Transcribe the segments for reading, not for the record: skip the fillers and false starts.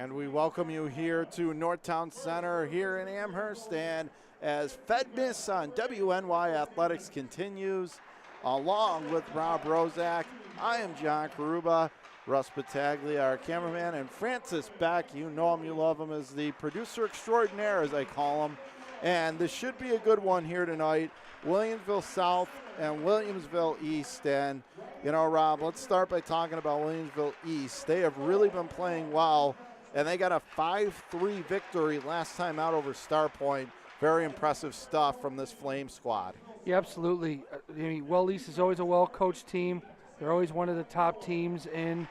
And we welcome you here to Northtown Center here in Amherst. And as Fedness on WNY Athletics continues, along with Rob Rozak, I am John Karuba, Russ Battaglia, our cameraman, and Francis Beck. You know him, you love him, as the producer extraordinaire, as I call him. And this should be a good one here tonight. Williamsville South and Williamsville East. And, you know, Rob, let's start by talking about Williamsville East. They have really been playing well, and they got a 5-3 victory last time out over Star Point. Very impressive stuff from this Flame squad. Yeah, absolutely. East is always a well-coached team. They're always one of the top teams in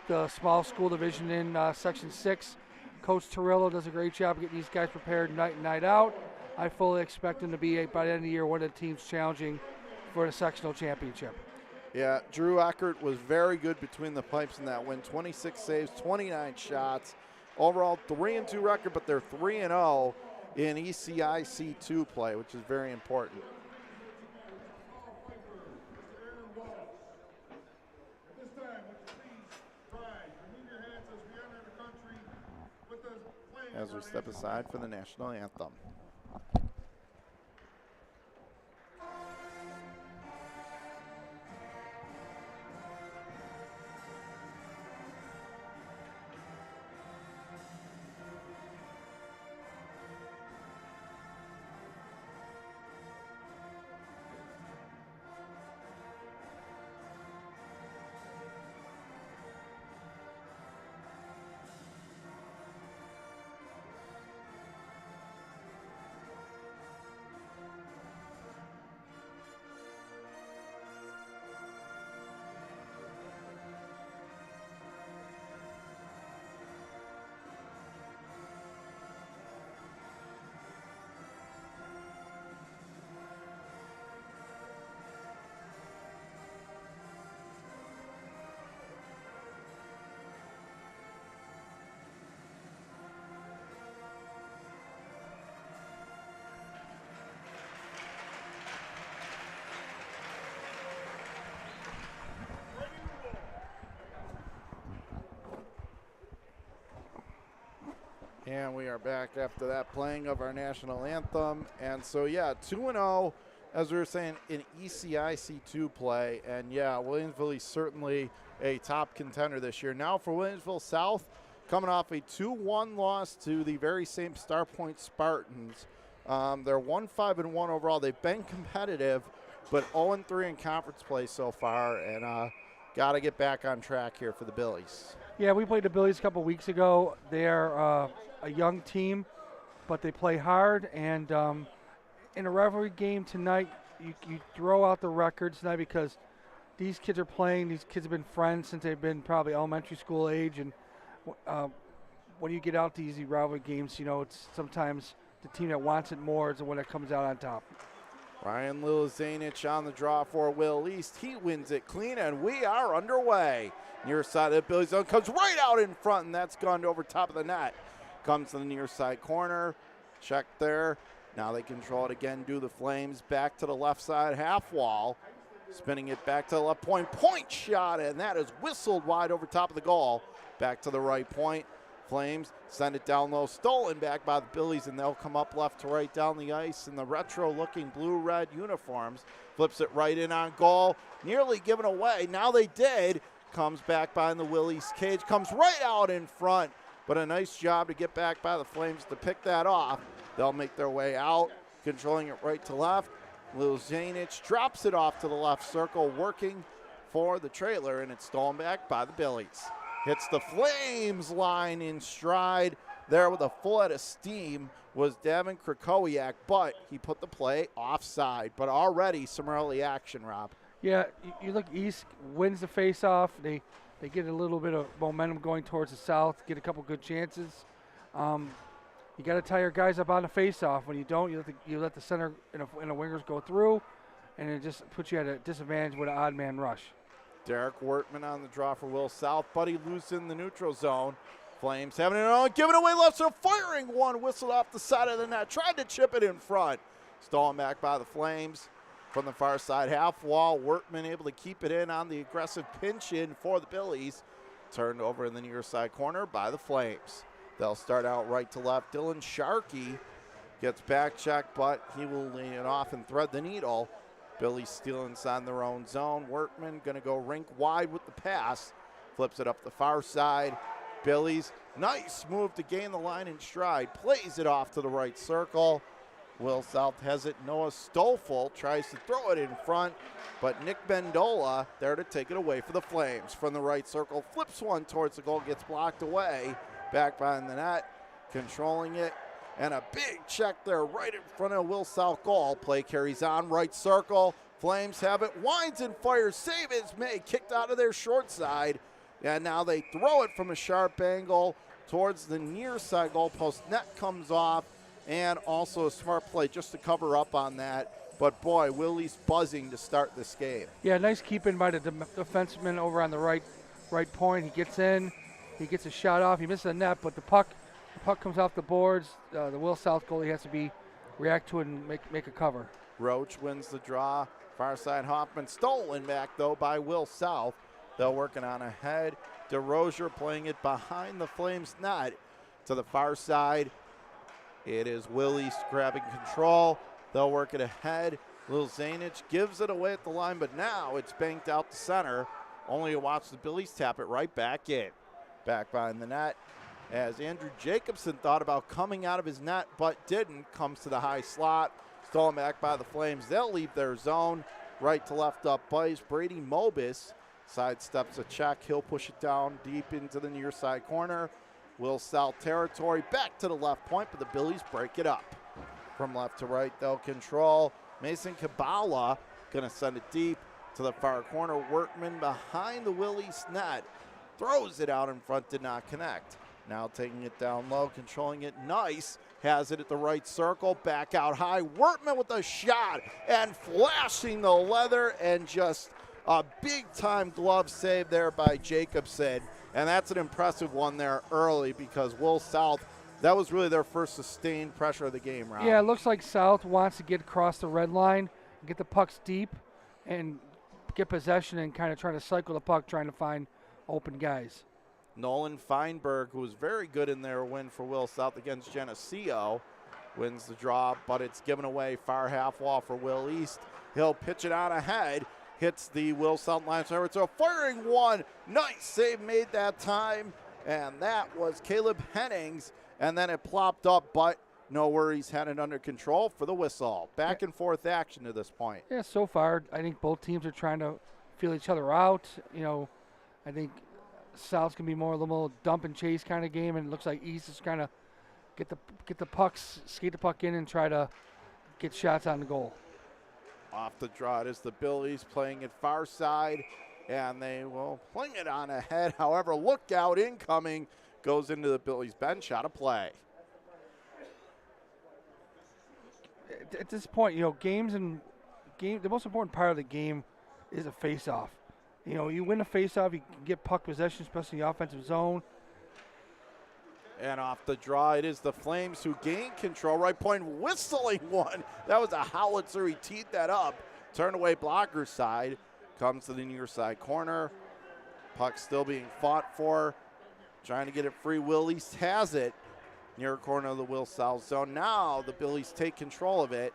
the small school division in Section 6. Coach Torillo does a great job of getting these guys prepared night in, night out. I fully expect them to be, by the end of the year, one of the teams challenging for the sectional championship. Yeah, Drew Eckert was very good between the pipes in that win. 26 saves, 29 shots. Overall, 3-2 record, but they're 3-0 in ECI C2 play, which is very important. As we step aside for the national anthem. And we are back after that playing of our national anthem. And so, yeah, 2-0, as we were saying, in ECI C2 play. And, yeah, Williamsville is certainly a top contender this year. Now for Williamsville South, coming off a 2-1 loss to the very same Star Point Spartans. They're 1-5-1 overall. They've been competitive, but 0-3 in conference play so far. And got to get back on track here for the Billies. Yeah, we played the Billies a couple weeks ago. They're a young team, but they play hard. And in a rivalry game tonight, you throw out the record tonight because these kids are playing. These kids have been friends since they've been probably elementary school age. And when you get out to these rivalry games, you know, it's sometimes the team that wants it more is the one that comes out on top. Ryan Lilzanich on the draw for Will East. He wins it clean, and we are underway. Near side of the Billy zone, comes right out in front, and that's gone over top of the net. Comes to the near side corner, check there. Now they control it again, do the Flames. Back to the left side half wall. Spinning it back to the left point. Point shot, and that is whistled wide over top of the goal. Back to the right point. Flames send it down low, stolen back by the Billies, and they'll come up left to right down the ice in the retro-looking blue-red uniforms. Flips it right in on goal, nearly given away. Now they did. Comes back behind the Willie's cage, comes right out in front, but a nice job to get back by the Flames to pick that off. They'll make their way out, controlling it right to left. Lilzanich drops it off to the left circle, working for the trailer, and it's stolen back by the Billies. Hits the Flames line in stride. There with a full head of steam was Davin Krakowiak, but he put the play offside. But already some early action, Rob. Yeah, you look, East wins the face-off. They get a little bit of momentum going towards the south, get a couple good chances. You got to tie your guys up on the face-off. When you don't, you let the center and the wingers go through, and it just puts you at a disadvantage with an odd man rush. Derek Wertman on the draw for Will South. Buddy loose in the neutral zone. Flames having it on, giving away left, so firing one, whistled off the side of the net. Tried to chip it in front. Stolen back by the Flames. From the far side half wall, Wertman able to keep it in on the aggressive pinch in for the Billies. Turned over in the near side corner by the Flames. They'll start out right to left. Dylan Sharkey gets back checked, but he will lean it off and thread the needle. Billy's still inside their own zone. Workman going to go rink wide with the pass. Flips it up the far side. Billy's nice move to gain the line in stride. Plays it off to the right circle. Will South has it. Noah Stoffel tries to throw it in front, but Nick Bendola there to take it away for the Flames. From the right circle, flips one towards the goal, gets blocked away. Back behind the net, controlling it. And a big check there right in front of Will South goal. Play carries on, right circle. Flames have it, winds and fires. Save is made, kicked out of their short side. And now they throw it from a sharp angle towards the near side goalpost. Net comes off, and also a smart play just to cover up on that. But boy, Willie's buzzing to start this game. Yeah, nice keeping by the defenseman over on the right point. He gets in, he gets a shot off, he misses the net, but the puck comes off the boards. The Will South goalie has to react to it and make a cover. Roach wins the draw. Far side Hoffman stolen back though by Will South. They're working on ahead. DeRozier playing it behind the Flames net to the far side. It is Willie's grabbing control. They'll work it ahead. Lil Zanich gives it away at the line, but now it's banked out to center. Only to watch the Billies tap it right back in. Back behind the net as Andrew Jacobson thought about coming out of his net but didn't. Comes to the high slot. Stolen back by the Flames. They'll leave their zone. Right to left up ice. Brady Mobus sidesteps a check. He'll push it down deep into the near side corner. Will South territory. Back to the left point, but the Billies break it up. From left to right, they'll control. Mason Kabala going to send it deep to the far corner. Workman behind the Willie's net. Throws it out in front, did not connect. Now taking it down low, controlling it nice. Has it at the right circle, back out high. Workman with a shot and flashing the leather, and just a big-time glove save there by Jacobson. And that's an impressive one there early because Will South, that was really their first sustained pressure of the game, Rob. Yeah, it looks like South wants to get across the red line, get the pucks deep, and get possession and kind of try to cycle the puck, trying to find open guys. Nolan Feinberg, who was very good in their win for Will South against Geneseo, wins the draw, but it's given away far half wall for Will East. He'll pitch it out ahead, hits the Will South line. So it's a firing one. Nice save made that time, and that was Caleb Hennings, and then it plopped up, but no worries, had it under control for the whistle. Back and forth action to this point. Yeah, so far, I think both teams are trying to feel each other out. You know, I think South's gonna be more a little dump and chase kind of game, and it looks like East is kind of get the pucks, skate the puck in, and try to get shots on the goal. Off the draw, it is the Billies playing it far side, and they will fling it on ahead. However, look out, incoming, goes into the Billies bench, out of play. At this point, you know, the most important part of the game is a face-off. You know, you win a face-off, you can get puck possession, especially in the offensive zone. And off the draw, it is the Flames who gain control. Right point, whistling one. That was a howitzer. He teed that up. Turned away blocker side. Comes to the near side corner. Puck still being fought for. Trying to get it free. Will East has it. Near corner of the Will South zone. Now the Billies take control of it.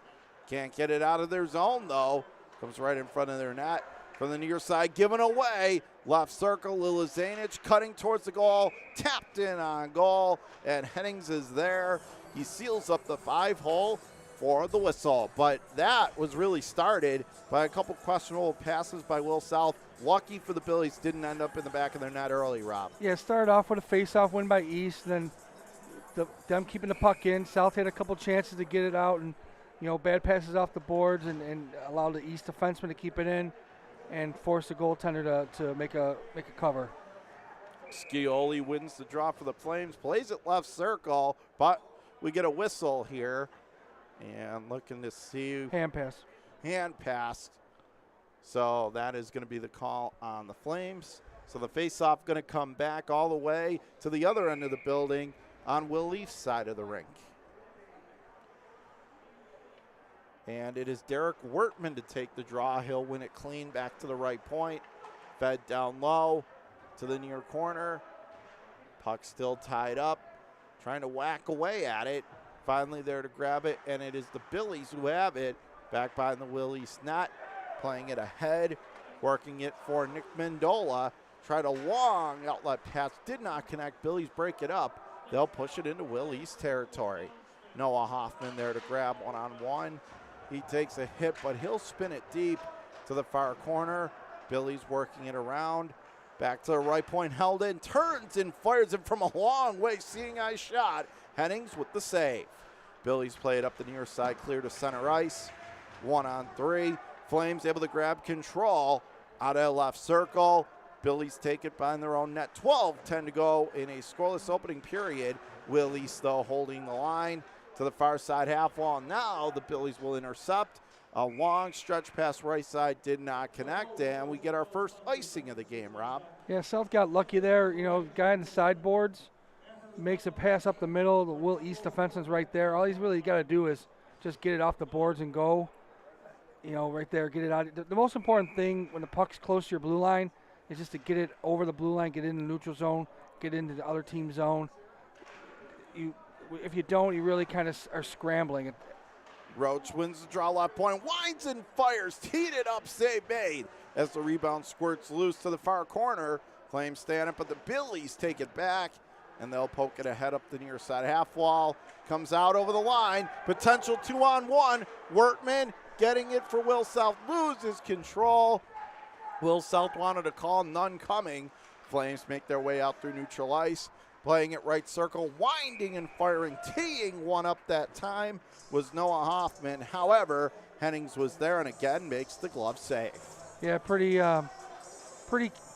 Can't get it out of their zone, though. Comes right in front of their net. From the near side, given away. Left circle, Lilizanich cutting towards the goal. Tapped in on goal, and Hennings is there. He seals up the 5-hole for the whistle. But that was really started by a couple questionable passes by Will South. Lucky for the Billies, didn't end up in the back of their net early, Rob. Yeah, it started off with a face-off win by East, then them keeping the puck in. South had a couple chances to get it out, and, you know, bad passes off the boards and allowed the East defenseman to keep it in and force the goaltender to make a cover. Scioli wins the draw for the Flames, plays it left circle, but we get a whistle here. And looking to see. Hand pass. So that is going to be the call on the Flames. So the faceoff going to come back all the way to the other end of the building on Will Leaf's side of the rink. And it is Derek Wertman to take the draw. He'll win it clean back to the right point. Fed down low to the near corner. Puck still tied up. trying to whack away at it. Finally there to grab it, and it is the Billies who have it. Back by the Will East net, playing it ahead, working it for Nick Mendola. Tried a long outlet pass, did not connect. Billies break it up. They'll push it into Will East territory. Noah Hoffman there to grab one-on-one. He takes a hit, but he'll spin it deep to the far corner. Billy's working it around. Back to the right point, held in, turns and fires it from a long way. Seeing eye shot. Hennings with the save. Billy's play it up the near side, clear to center ice. 1-on-3. Flames able to grab control out of left circle. Billies take it behind their own net. 12-10 to go in a scoreless opening period. Will East, though, holding the line to the far side half wall. Now the Billies will intercept. A long stretch past right side did not connect, and we get our first icing of the game, Rob. Yeah, South got lucky there. You know, guy in the sideboards makes a pass up the middle. The Will East defenseman's right there. All he's really got to do is just get it off the boards and go. You know, right there, get it out. The most important thing when the puck's close to your blue line is just to get it over the blue line, get into the neutral zone, get into the other team's zone. If you don't, you really kind of are scrambling. Roach wins the draw left point, winds and fires, teed it up, save made. As the rebound squirts loose to the far corner, Flames stand up, but the Billies take it back, and they'll poke it ahead up the near side half wall. Comes out over the line, potential 2-on-1. Wertman getting it for Will South, loses control. Will South wanted a call, none coming. Flames make their way out through neutral ice. Playing it right circle, winding and firing, teeing one up that time was Noah Hoffman. However, Hennings was there and again makes the glove save. Yeah, pretty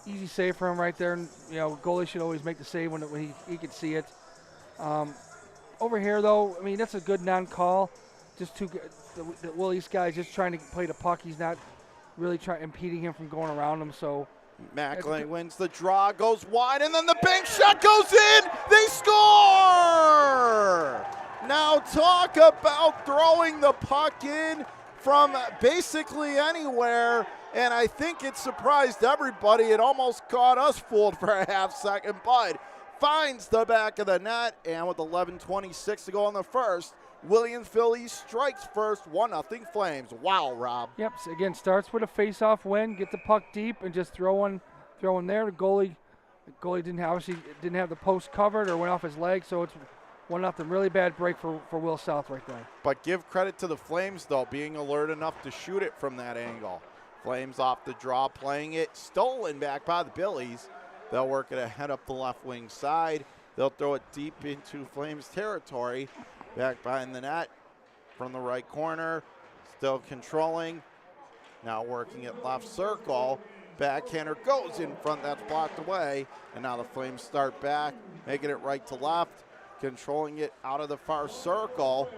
easy save for him right there. You know, goalie should always make the save when he can see it. Over here, though, I mean, that's a good non-call. Just the Will East guy is just trying to play the puck. He's not really impeding him from going around him, so. Macklin wins the draw, goes wide, and then the bank shot goes in. They score! Now talk about throwing the puck in from basically anywhere, and I think it surprised everybody. It almost caught us fooled for a half second, but finds the back of the net, and with 11:26 to go in the first, Williamsville East strikes first, 1-0 Flames. Wow, Rob. Yep, so again, starts with a face-off win, get the puck deep, and just throw one there. The goalie didn't have the post covered or went off his leg, so it's 1-0. Really bad break for Will South right there. But give credit to the Flames, though, being alert enough to shoot it from that angle. Flames off the draw, playing it, stolen back by the Billies. They'll work it ahead up the left wing side. They'll throw it deep into Flames territory. Back behind the net from the right corner, still controlling. Now working at left circle. Backhander goes in front, that's blocked away. And now the Flames start back, making it right to left, controlling it out of the far circle.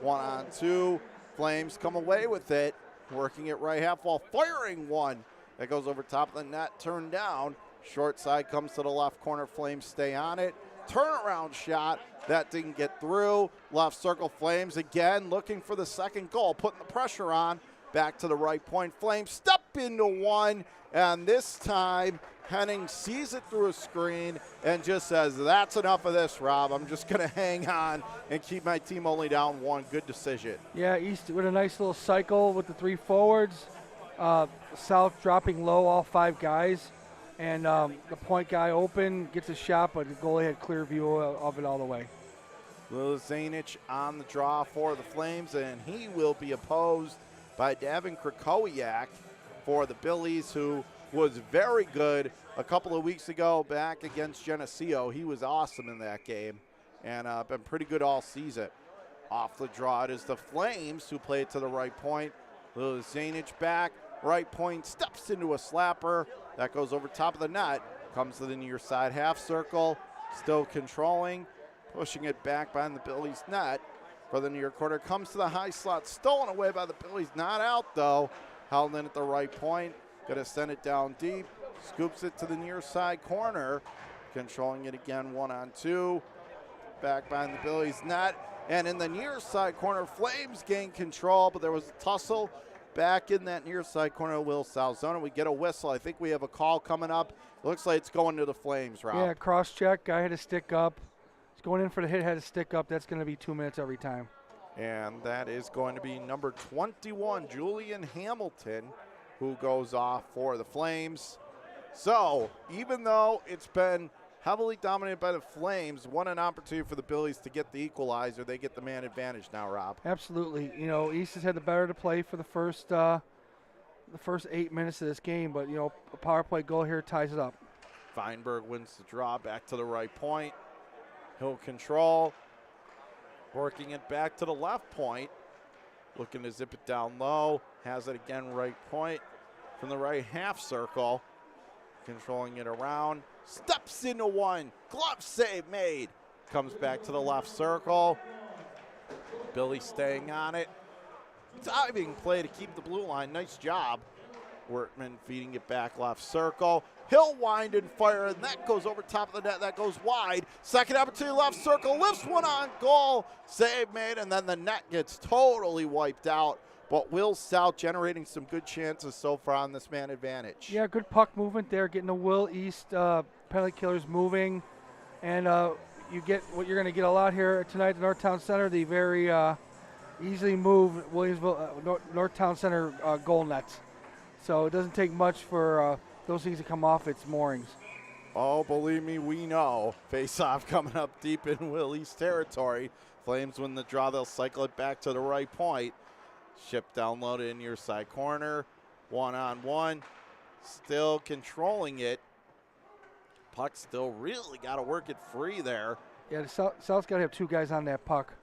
1-on-2. Flames come away with it, working it right half wall, firing one. That goes over top of the net, turned down. Short side comes to the left corner, Flames stay on it. Turnaround shot, that didn't get through. Left circle, Flames again looking for the second goal, putting the pressure on. Back to the right point, Flames step into one, and this time Henning sees it through a screen and just says, that's enough of this, Rob. I'm just going to hang on and keep my team only down one. Good decision. Yeah, East with a nice little cycle with the three forwards. South dropping low, all five guys. And the point guy open, gets a shot, but the goalie had clear view of it all the way. Lil Zanich on the draw for the Flames, and he will be opposed by Davin Krakowiak for the Billies, who was very good a couple of weeks ago back against Geneseo. He was awesome in that game and been pretty good all season. Off the draw, it is the Flames who play it to the right point. Lil Zanich back, right point, steps into a slapper. That goes over top of the net, comes to the near side half circle, still controlling, pushing it back behind the Billies net for the near corner. Comes to the high slot, stolen away by the Billies, not out though. Held in at the right point, gonna send it down deep, scoops it to the near side corner, controlling it again 1-on-2. Back behind the Billies net, and in the near side corner, Flames gain control, but there was a tussle back in that near side corner of Will South zone, and we get a whistle. I think we have a call coming up. It looks like it's going to the Flames, Rob. Yeah, cross check. Guy had a stick up. going in for the hit, had to stick up. That's going to be 2 minutes every time. And that is going to be number 21, Julian Hamilton, who goes off for the Flames. So even though it's been heavily dominated by the Flames, what an opportunity for the Billies to get the equalizer. They get the man advantage now, Rob. Absolutely. You know, East has had the better to play for the first 8 minutes of this game, but, you know, a power play goal here ties it up. Feinberg wins the draw back to the right point. He'll control. Working it back to the left point. Looking to zip it down low. Has it again right point from the right half circle. Controlling it around. Steps into one. Glove save made. Comes back to the left circle. Billy staying on it. Diving play to keep the blue line. Nice job. Wortman feeding it back left circle. He'll wind and fire, and that goes over top of the net. That goes wide. Second opportunity, left circle. Lifts one on goal. Save made, and then the net gets totally wiped out. But Will South generating some good chances so far on this man advantage. Yeah, good puck movement there, getting the Will East penalty killers moving. And you get what you're going to get a lot here tonight at the Northtown Center, the very easily moved Williamsville Northtown Center goal nets. So it doesn't take much for those things to come off its moorings. Oh, believe me, we know. Face-off coming up deep in Will East territory. Flames win the draw. They'll cycle it back to the right point. Ship down low to near side corner. One-on-one. Still controlling it. Puck still really got to work it free there. Yeah, the South's got to have two guys on that puck.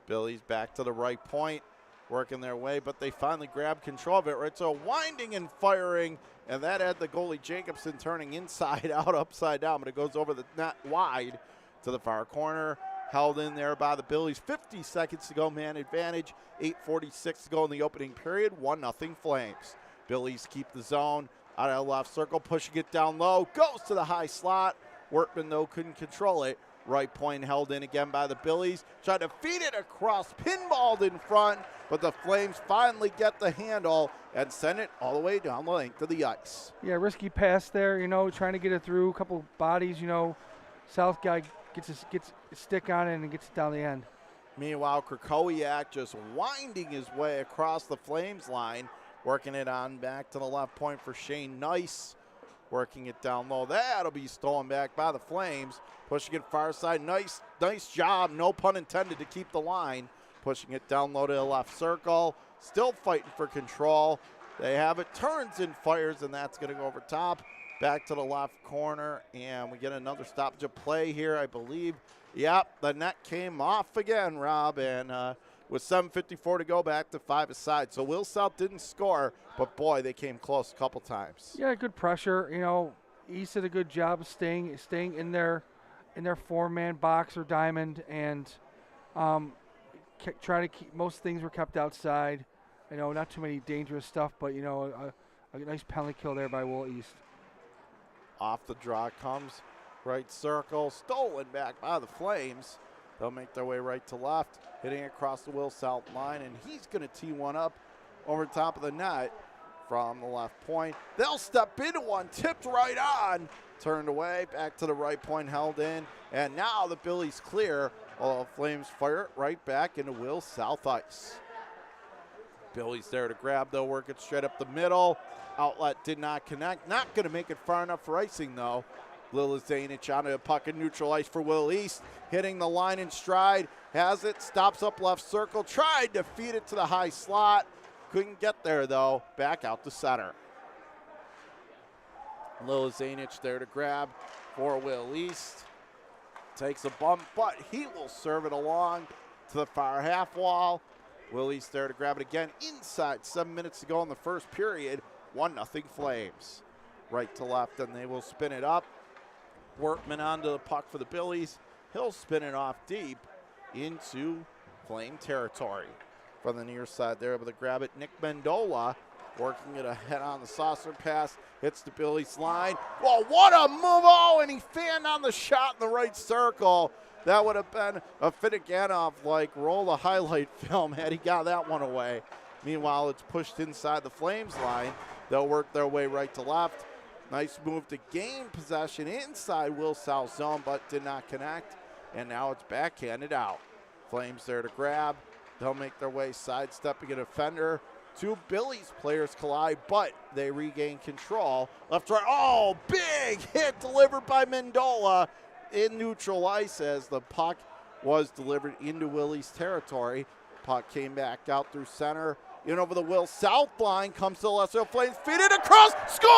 Billy's back to the right point, working their way, but they finally grab control of it, right? So winding and firing, and that had the goalie Jacobson turning inside out, upside down, but it goes over the net wide to the far corner. Held in there by the Billies. 50 seconds to go, man advantage. 8:46 to go in the opening period. 1-0 Flames. Billies keep the zone out of the left circle, pushing it down low. Goes to the high slot. Workman, though, couldn't control it. Right point held in again by the Billies. Tried to feed it across, pinballed in front, but the Flames finally get the handle and send it all the way down the length of the ice. Yeah, risky pass there, you know, trying to get it through. A couple bodies, you know. South guy gets his stick on it and gets it down the end. Meanwhile, Krakowiak just winding his way across the Flames line, working it on back to the left point for Shane Nice. Working it down low. That'll be stolen back by the Flames. Pushing it far side. Nice job, no pun intended, to keep the line. Pushing it down low to the left circle. Still fighting for control. They have it. Turns and fires, and that's going to go over top. Back to the left corner, and we get another stoppage of play here, I believe. Yep, the net came off again, Rob, and with 7:54 to go, back to 5 aside. So Will South didn't score, but boy, they came close a couple times. Yeah, good pressure. You know, East did a good job of staying in their 4-man box or diamond, and trying to keep most things were kept outside. You know, not too many dangerous stuff, but you know, a nice penalty kill there by Will East. Off the draw comes right circle, stolen back by the Flames. They'll make their way right to left, hitting across the Will South line, and he's going to tee one up over top of the net from the left point. They'll step into one, tipped right on, turned away, back to the right point, held in, and now the Billies clear. While the Flames fire it right back into Will South ice. Billy's there to grab, though, work it straight up the middle. Outlet did not connect. Not going to make it far enough for icing, though. Lil Zanich onto a puck in neutral ice for Will East. Hitting the line in stride. Has it. Stops up left circle. Tried to feed it to the high slot. Couldn't get there, though. Back out to center. Lil Zanich there to grab for Will East. Takes a bump, but he will serve it along to the far half wall. Will East there to grab it again inside. 7 minutes to go in the first period. 1-0 Flames. Right to left, and they will spin it up. Workman onto the puck for the Billies. He'll spin it off deep into Flame territory. From the near side, they're able to grab it. Nick Mendola working it ahead on the saucer pass. Hits the Billies line. Well, what a move! Oh, and he fanned on the shot in the right circle. That would have been a Finneganov like roll the highlight film had he got that one away. Meanwhile, it's pushed inside the Flames line. They'll work their way right to left. Nice move to gain possession inside Will South zone, but did not connect. and now it's backhanded out. Flames there to grab. They'll make their way sidestepping a defender. Two Billy's players collide, but they regain control. Left, right, oh, big hit delivered by Mendola in neutral ice as the puck was delivered into Willie's territory. Puck came back out through center. In over the Will South line comes the Lesser Flames, feed it across, score!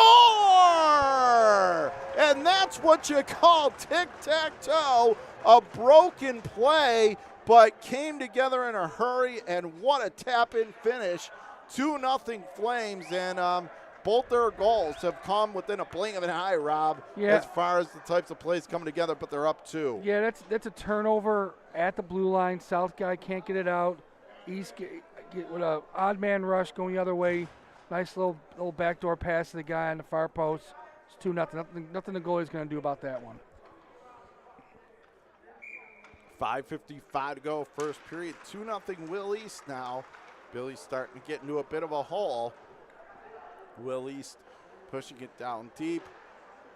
And that's what you call tic-tac-toe, a broken play, but came together in a hurry, and what a tap-in finish. 2-0 Flames, and both their goals have come within a blink of an eye, Rob, as far as the types of plays coming together, but they're up 2. Yeah, that's a turnover at the blue line. South guy can't get it out. East with an odd man rush going the other way. Nice little backdoor pass to the guy on the far post. It's 2-0. Nothing the goalie's going to do about that one. 5:55 to go, first period. 2-0 Will East now. Billy's starting to get into a bit of a hole. Will East pushing it down deep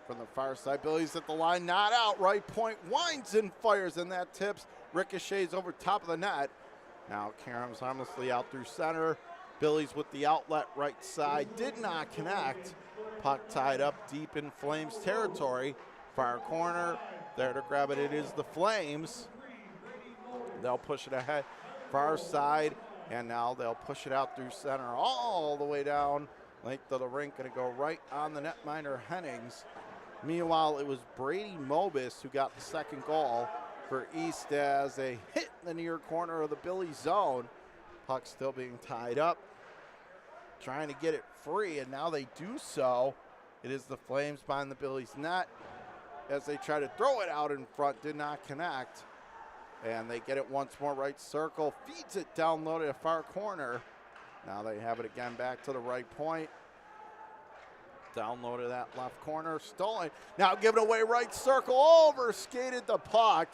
from the far side. Billy's at the line, not out. Right point, winds and fires, and that tips. Ricochets over top of the net. Now Karam's harmlessly out through center. Billy's with the outlet right side. Did not connect. Puck tied up deep in Flames territory. Far corner. There to grab it. It is the Flames. They'll push it ahead. Far side. And now they'll push it out through center all the way down. Length of the rink. Going to go right on the netminder Hennings. Meanwhile, it was Brady Mobus who got the second goal for East as a hit in the near corner of the Billy zone. Puck still being tied up. Trying to get it free, and now they do so. It is the Flames behind the Billy's net as they try to throw it out in front. Did not connect. And they get it once more, right circle. Feeds it down low to the far corner. Now they have it again back to the right point. Down low to that left corner. Stolen. Now giving away right circle. Over skated the puck.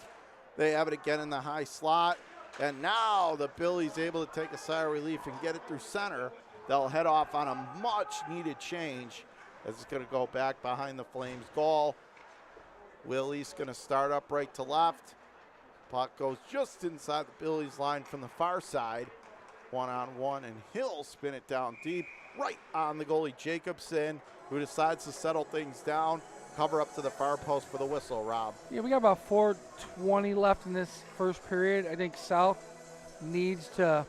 They have it again in the high slot. And now the Billy's able to take a sigh of relief and get it through center. They'll head off on a much needed change as it's going to go back behind the Flames goal. Willie's going to start up right to left. Puck goes just inside the Billy's line from the far side. 1-on-1, and he'll spin it down deep right on the goalie Jacobson, who decides to settle things down. Cover up to the far post for the whistle, Rob. Yeah, we got about 4:20 left in this first period. I think South needs to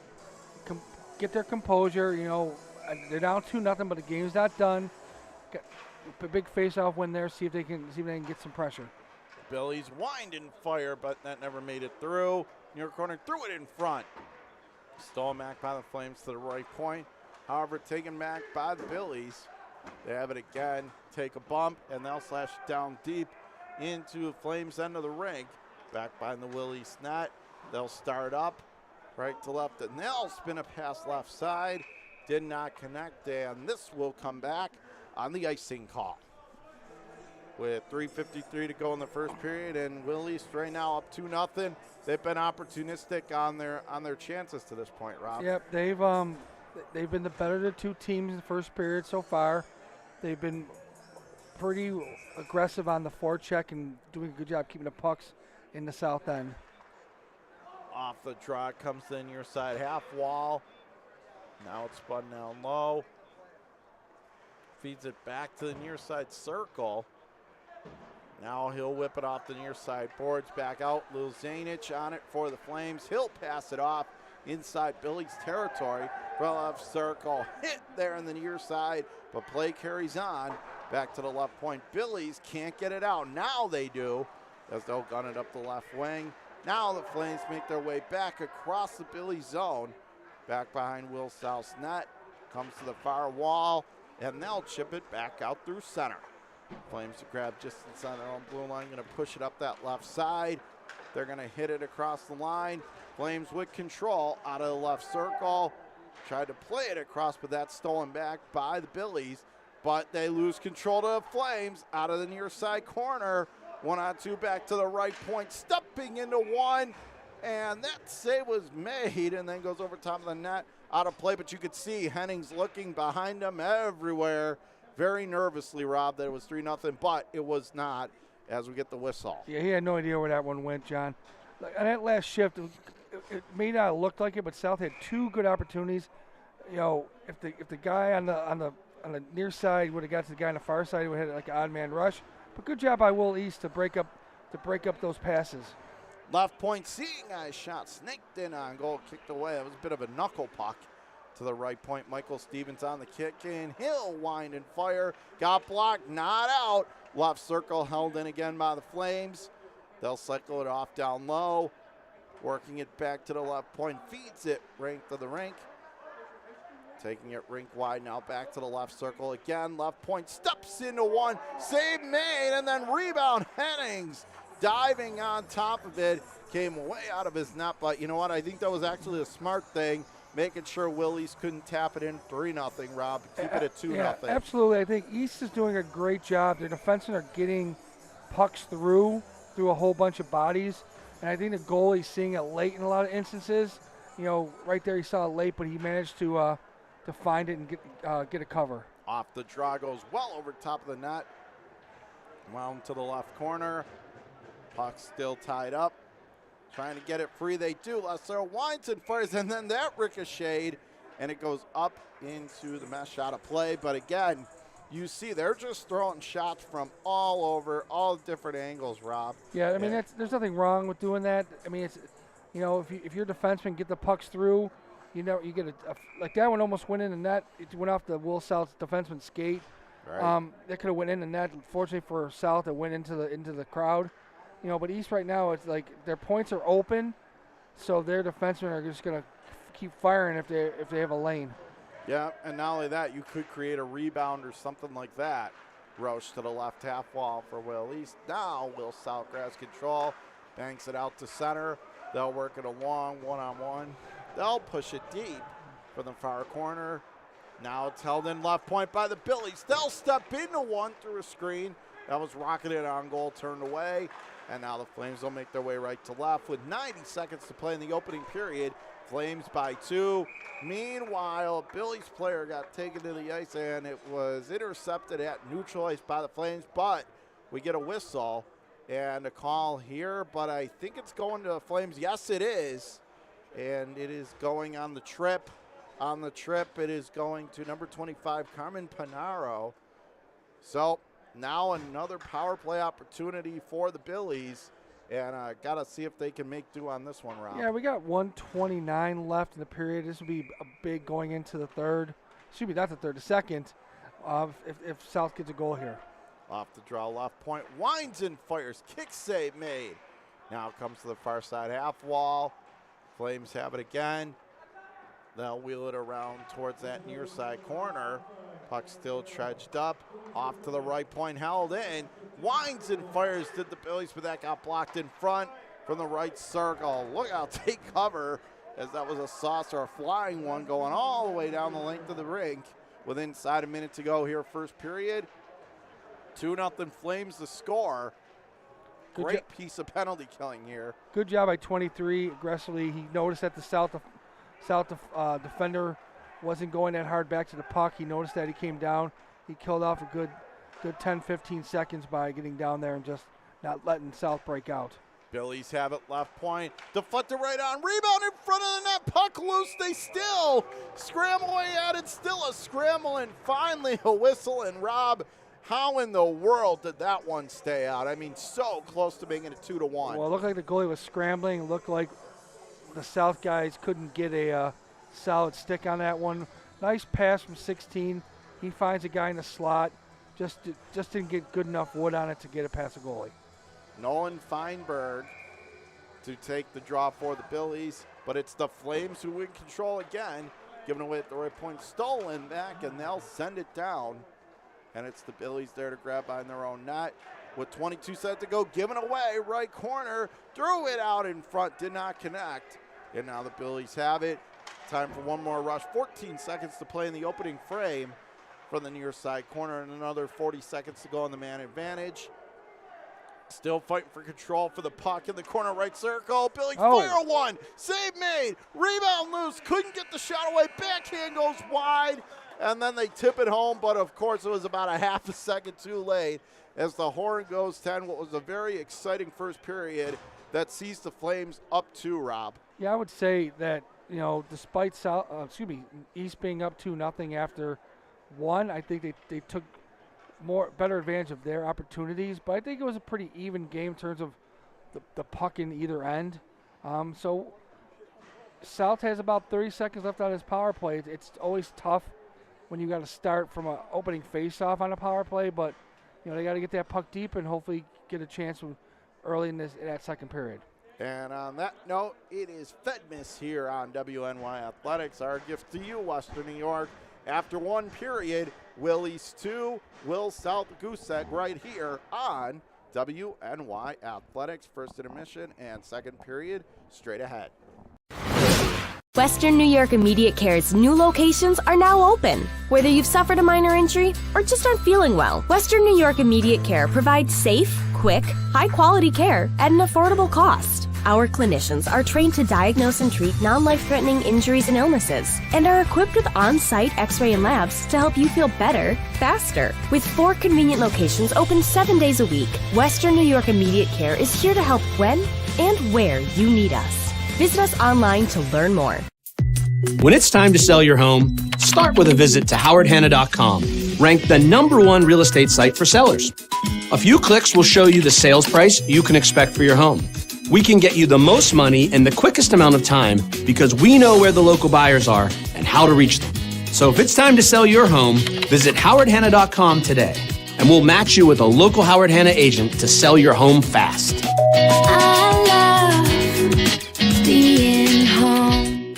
get their composure. You know, they're down 2-0, but the game's not done. Got a big face-off win there. See if they can get some pressure. Billy's wind and fire, but that never made it through. Near corner, threw it in front. Stolen back by the Flames to the right point. However, taken back by the Billies. They have it again, take a bump, and they'll slash it down deep into the Flames' end of the rink. Back behind the Willie's net. They'll start up right to left, and they'll spin a pass left side. Did not connect, and this will come back on the icing call. With 3:53 to go in the first period, and Willie's right now up 2-0. They've been opportunistic on their chances to this point, Rob. Yep, they've been the better of the two teams in the first period so far. They've been pretty aggressive on the forecheck and doing a good job keeping the pucks in the south end. Off the draw comes the near side half wall. Now it's spun down low. Feeds it back to the near side circle. Now he'll whip it off the near side boards, back out. Lil Zanich on it for the Flames. He'll pass it off inside Billy's territory. From left circle, hit there in the near side, but play carries on. Back to the left point. Billy's can't get it out. Now they do, as they'll gun it up the left wing. Now the Flames make their way back across the Billy zone. Back behind Will South's net. Comes to the far wall, and they'll chip it back out through center. Flames to grab just inside their own blue line. Going to push it up that left side. They're going to hit it across the line. Flames with control out of the left circle. Tried to play it across, but that's stolen back by the Billies. But they lose control to the Flames out of the near side corner. 1-on-2 back to the right point. Stepping into one. And that save was made and then goes over top of the net. Out of play, but you could see Hennings looking behind him everywhere. Very nervously, Rob, that it was 3-0, but it was not. as we get the whistle. Yeah, he had no idea where that one went, John. Like, on that last shift, it may not have looked like it, but South had 2 good opportunities. You know, if the guy on the near side would have got to the guy on the far side, he would have had like an odd man rush. But good job by Will East to break up those passes. Left point, seeing a shot snaked in on goal, kicked away. It was a bit of a knuckle puck to the right point. Michael Stevens on the kick in. Hill wind and fire. Got blocked, not out. Left circle held in again by the Flames. They'll cycle it off down low. Working it back to the left point. Feeds it rink to the rink. Taking it rink wide now back to the left circle again. Left point steps into one. Save made and then rebound Hennings. Diving on top of it. Came way out of his net, but you know what? I think that was actually a smart thing. Making sure Willies couldn't tap it in 3-0, Rob. Keep it at 2-0. Yeah, absolutely. I think East is doing a great job. Their defensemen are getting pucks through a whole bunch of bodies. And I think the goalie's seeing it late in a lot of instances. You know, right there he saw it late, but he managed to find it and get a cover. Off the draw goes well over top of the net. Wound to the left corner. Puck still tied up. Trying to get it free, they do. Lesser winds and fires, and then that ricocheted, and it goes up into the mesh out of play. But again, you see they're just throwing shots from all over, all different angles, Rob. Yeah, I mean, there's nothing wrong with doing that. I mean, it's, you know, if your defenseman get the pucks through, you know, you get like that one almost went in the net. It went off the Will South defenseman's skate. Right. That could have went in the net. Fortunately for South, it went into the crowd. You know, but East right now, it's like their points are open, so their defensemen are just going to keep firing if they have a lane. Yeah, and not only that, you could create a rebound or something like that. Roche to the left half wall for Will East. Now Will South grabs control, banks it out to center. They'll work it along one-on-one. They'll push it deep for the far corner. Now it's held in left point by the Billies. They'll step into one through a screen. That was rocketed on goal, turned away. And now the Flames will make their way right to left with 90 seconds to play in the opening period. Flames by 2. Meanwhile, a Billy's player got taken to the ice and it was intercepted at neutral ice by the Flames. But we get a whistle and a call here, but I think it's going to the Flames. Yes, it is. And it is going on the trip. On the trip, it is going to number 25, Carmen Panaro. So now another power play opportunity for the Billies, and got to see if they can make do on this one, Rob. Yeah, we got 1:29 left in the period. This will be a big going into the third. Should be not the third, the second, if South gets a goal here. Off the draw, left point, winds and fires, kick save made. Now comes to the far side half wall. Flames have it again. They'll wheel it around towards that near side corner. Puck still trudged up, off to the right point, held in. Winds and fires did the Billies, but that got blocked in front from the right circle. Look out, take cover, as that was a saucer, a flying one going all the way down the length of the rink. With inside a minute to go here, first period. 2-0 Flames the score. Great piece of penalty killing here. Good job by 23 aggressively. He noticed that the South defender wasn't going that hard back to the puck. He noticed that he came down. He killed off a good 10, 15 seconds by getting down there and just not letting South break out. Billies have it left point. Deflected right on. Rebound in front of the net. Puck loose. They still scramble away at it. Still a scramble and finally a whistle. And Rob, how in the world did that one stay out? I mean, so close to being in a 2-1. Well, it looked like the goalie was scrambling. It looked like the South guys couldn't get a solid stick on that one. Nice pass from 16. He finds a guy in the slot. Just didn't get good enough wood on it to get it past the goalie. Nolan Feinberg to take the draw for the Billies, but it's the Flames who win control again. Giving away at the right point, stolen back, and they'll send it down. And it's the Billies there to grab behind their own net. With 22 seconds to go, given away, right corner, threw it out in front, did not connect. And now the Billies have it. Time for one more rush. 14 seconds to play in the opening frame from the near side corner, and another 40 seconds to go on the man advantage. Still fighting for control for the puck in the corner right circle. Billy fire one. Save made. Rebound loose. Couldn't get the shot away. Backhand goes wide. and then they tip it home, but of course it was about a half a second too late as the horn goes 10, what was a very exciting first period that sees the Flames up 2, Rob. Yeah, I would say that, despite East being up 2-0 after 1, I think they took better advantage of their opportunities, but I think it was a pretty even game in terms of the puck in either end. So South has about 30 seconds left on his power play. It's always tough when you got to start from an opening face-off on a power play, but they got to get that puck deep and hopefully get a chance early in that second period. And on that note, it is Fedmas here on WNY Athletics. Our gift to you, Western New York. After 1 period, Will East 2, Will South Goose Egg right here on WNY Athletics. First intermission and second period straight ahead. Western New York Immediate Care's new locations are now open. Whether you've suffered a minor injury or just aren't feeling well, Western New York Immediate Care provides safe, quick, high-quality care at an affordable cost. Our clinicians are trained to diagnose and treat non-life-threatening injuries and illnesses and are equipped with on-site x-ray and labs to help you feel better, faster. With 4 convenient locations open 7 days a week, Western New York Immediate Care is here to help when and where you need us. Visit us online to learn more. When it's time to sell your home, start with a visit to howardhanna.com, ranked the #1 real estate site for sellers. A few clicks will show you the sales price you can expect for your home. We can get you the most money in the quickest amount of time because we know where the local buyers are and how to reach them. So if it's time to sell your home, visit howardhanna.com today, and we'll match you with a local Howard Hanna agent to sell your home fast. Being home.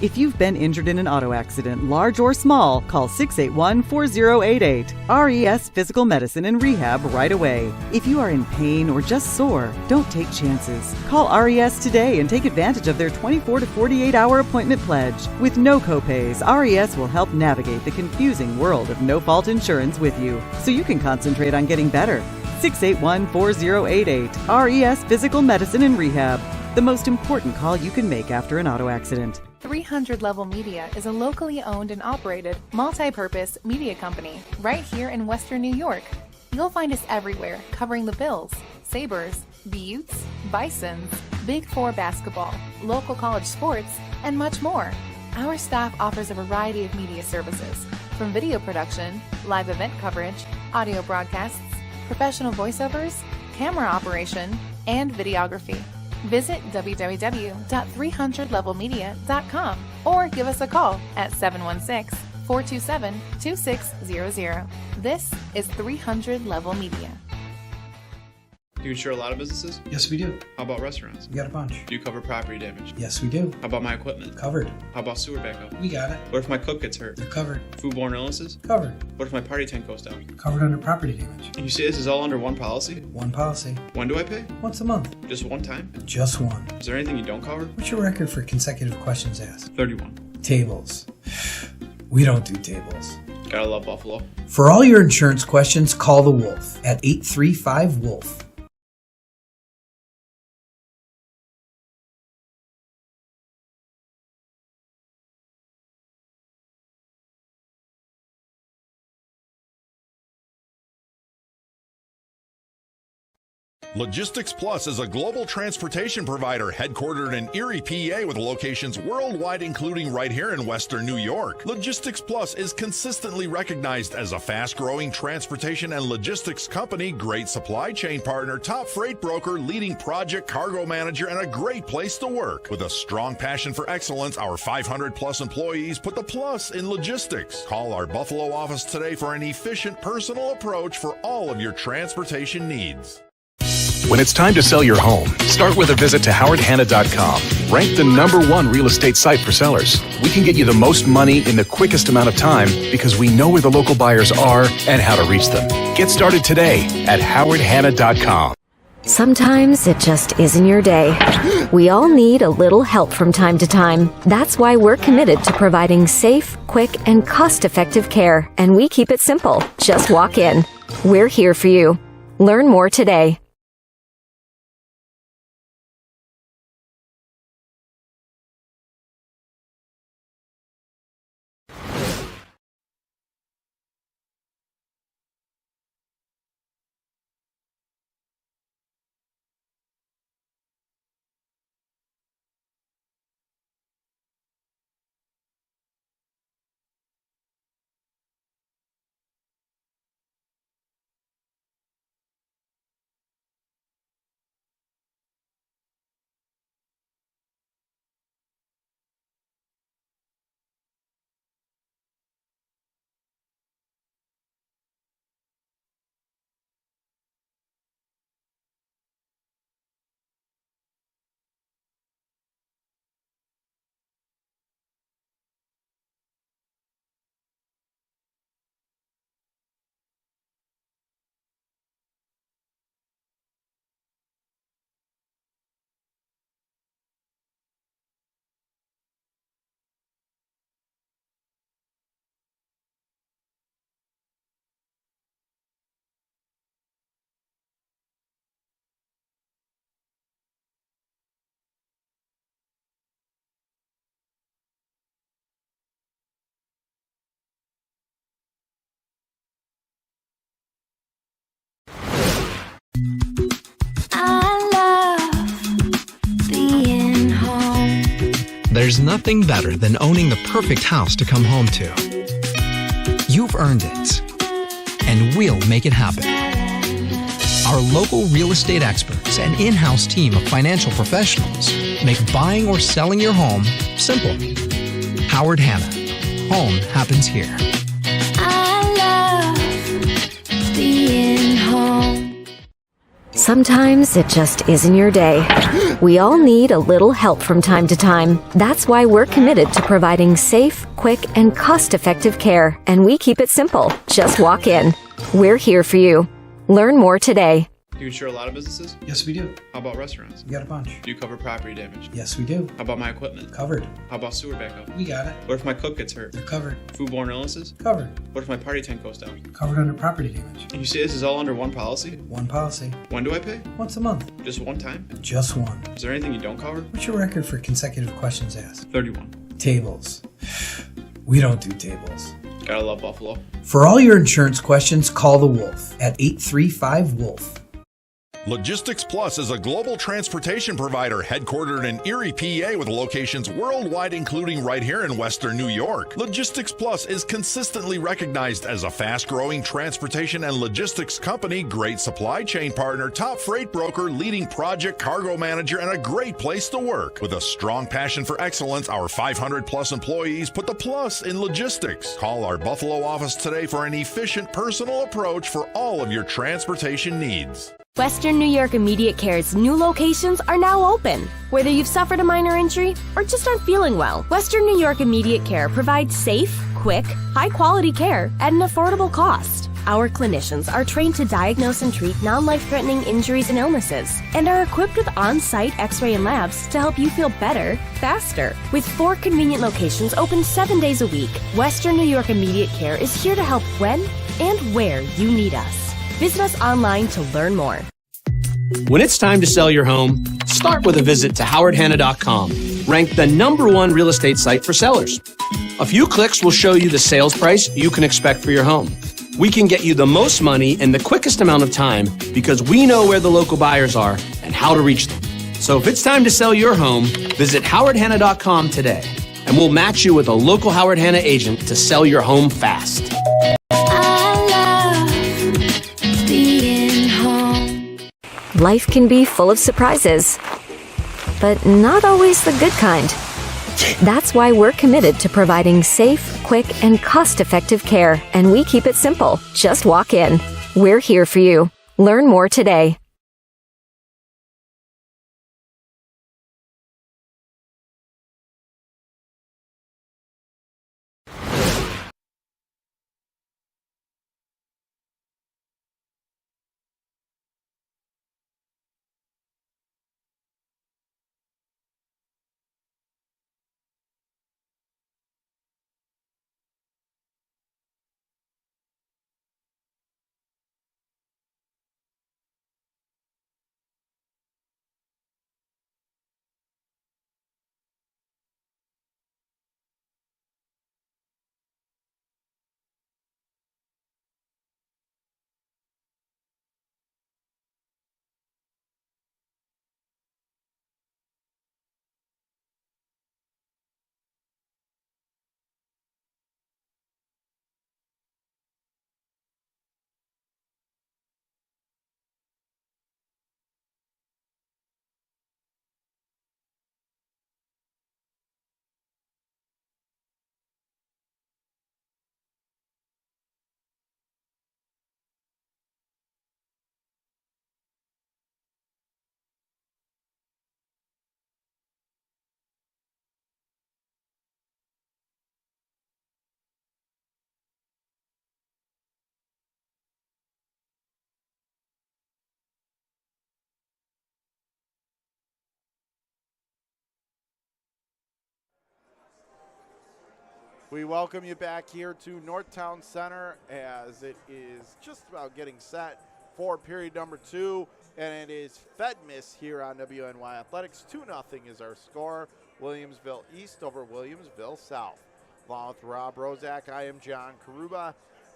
If you've been injured in an auto accident, large or small, call 681-4088. RES Physical Medicine and Rehab right away. If you are in pain or just sore, don't take chances. Call RES today and take advantage of their 24 to 48-hour appointment pledge. With no copays, RES will help navigate the confusing world of no-fault insurance with you, so you can concentrate on getting better. 681-4088. RES Physical Medicine and Rehab. The most important call you can make after an auto accident. 300 Level Media is a locally owned and operated multi-purpose media company right here in Western New York. You'll find us everywhere, covering the Bills, Sabres, Buttes, Bisons, Big Four basketball, local college sports, and much more. Our staff offers a variety of media services, from video production, live event coverage, audio broadcasts, professional voiceovers, camera operation, and videography. Visit www.300levelmedia.com or give us a call at 716-427-2600. This is 300 Level Media. Do you insure a lot of businesses? Yes, we do. How about restaurants? We got a bunch. Do you cover property damage? Yes, we do. How about my equipment? Covered. How about sewer backup? We got it. What if my cook gets hurt? They're covered. Foodborne illnesses? Covered. What if my party tent goes down? Covered under property damage. And you say this is all under one policy? One policy. When do I pay? Once a month. Just one time? Just one. Is there anything you don't cover? What's your record for consecutive questions asked? 31. Tables. We don't do tables. Gotta love Buffalo. For all your insurance questions, call the Wolf at 835-WOLF. Logistics Plus is a global transportation provider headquartered in Erie, PA, with locations worldwide, including right here in Western New York. Logistics Plus is consistently recognized as a fast-growing transportation and logistics company, great supply chain partner, top freight broker, leading project cargo manager, and a great place to work. With a strong passion for excellence, our 500-plus employees put the plus in logistics. Call our Buffalo office today for an efficient, personal approach for all of your transportation needs. When it's time to sell your home, start with a visit to howardhanna.com, ranked the #1 real estate site for sellers. We can get you the most money in the quickest amount of time because we know where the local buyers are and how to reach them. Get started today at howardhanna.com. Sometimes it just isn't your day. We all need a little help from time to time. That's why we're committed to providing safe, quick, and cost-effective care. And we keep it simple. Just walk in. We're here for you. Learn more today. There's nothing better than owning the perfect house to come home to. You've earned it, and we'll make it happen. Our local real estate experts and in-house team of financial professionals make buying or selling your home simple. Howard Hanna. Home happens here. I love being home. Sometimes it just isn't your day. We all need a little help from time to time. That's why we're committed to providing safe, quick, and cost-effective care. And we keep it simple. Just walk in. We're here for you. Learn more today. Do you insure a lot of businesses? Yes, we do. How about restaurants? We got a bunch. Do you cover property damage? Yes, we do. How about my equipment? Covered. How about sewer backup? We got it. What if my cook gets hurt? They're covered. Foodborne illnesses? Covered. What if my party tent goes down? Covered under property damage. And you say this is all under one policy? One policy. When do I pay? Once a month. Just one time? Just one. Is there anything you don't cover? What's your record for consecutive questions asked? 31. Tables. We don't do tables. Gotta love Buffalo. For all your insurance questions, call the Wolf at 835-WOLF. Logistics Plus is a global transportation provider headquartered in Erie, PA with locations worldwide, including right here in Western New York. Logistics Plus is consistently recognized as a fast-growing transportation and logistics company, great supply chain partner, top freight broker, leading project cargo manager, and a great place to work. With a strong passion for excellence, our 500-plus employees put the plus in logistics. Call our Buffalo office today for an efficient, personal approach for all of your transportation needs. Western New York Immediate Care's new locations are now open. Whether you've suffered a minor injury or just aren't feeling well, Western New York Immediate Care provides safe, quick, high-quality care at an affordable cost. Our clinicians are trained to diagnose and treat non-life-threatening injuries and illnesses and are equipped with on-site x-ray and labs to help you feel better, faster. With 4 convenient locations open 7 days a week, Western New York Immediate Care is here to help when and where you need us. Visit us online to learn more. When it's time to sell your home, start with a visit to howardhanna.com, ranked the #1 real estate site for sellers. A few clicks will show you the sales price you can expect for your home. We can get you the most money in the quickest amount of time because we know where the local buyers are and how to reach them. So if it's time to sell your home, visit howardhanna.com today, and we'll match you with a local Howard Hanna agent to sell your home fast. Life can be full of surprises, but not always the good kind. That's why we're committed to providing safe, quick, and cost-effective care, and we keep it simple. Just walk in. We're here for you. Learn more today. We welcome you back here to Northtown Center as it is just about getting set for period number 2, and it is Fed Miss here on WNY Athletics. 2-0 is our score. Williamsville East over Williamsville South. Along with Rob Rozak, I am John Karuba.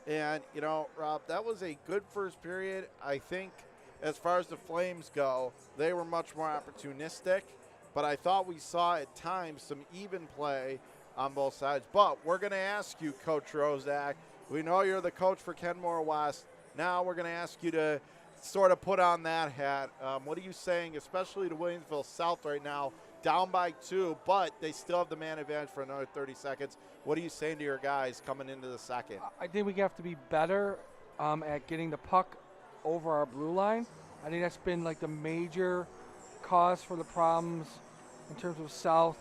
And, you know, Rob, that was a good first period. I think as far as the Flames go, they were much more opportunistic. but I thought we saw at times some even play on both sides. But we're going to ask you, Coach Rozak, we know you're the coach for Kenmore West. Now we're going to ask you to sort of put on that hat. What are you saying, especially to Williamsville South right now, down by 2, but they still have the man advantage for another 30 seconds. What are you saying to your guys coming into the second? I think we have to be better at getting the puck over our blue line. I think that's been like the major cause for the problems in terms of South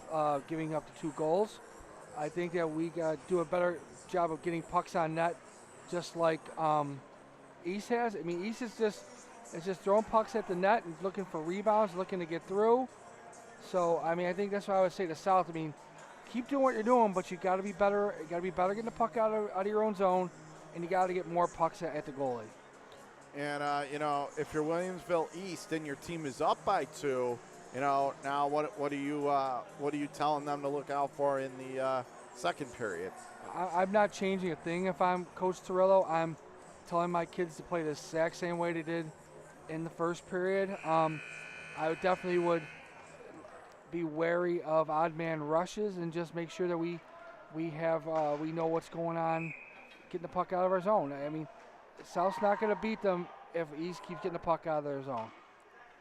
giving up the 2 goals. I think that we got to do a better job of getting pucks on net, just like East has. I mean, East is just throwing pucks at the net and looking for rebounds, looking to get through. So, I mean, I think that's what I would say to South. I mean, keep doing what you're doing, but you got to be better. You got to be better getting the puck out of your own zone, and you got to get more pucks at the goalie. And if you're Williamsville East and your team is up by 2, now what are you telling them to look out for in the second period? I'm not changing a thing. If I'm Coach Torillo, I'm telling my kids to play the exact same way they did in the first period. I definitely would be wary of odd man rushes and just make sure that we know what's going on, getting the puck out of our zone. I mean, South's not going to beat them if East keeps getting the puck out of their zone.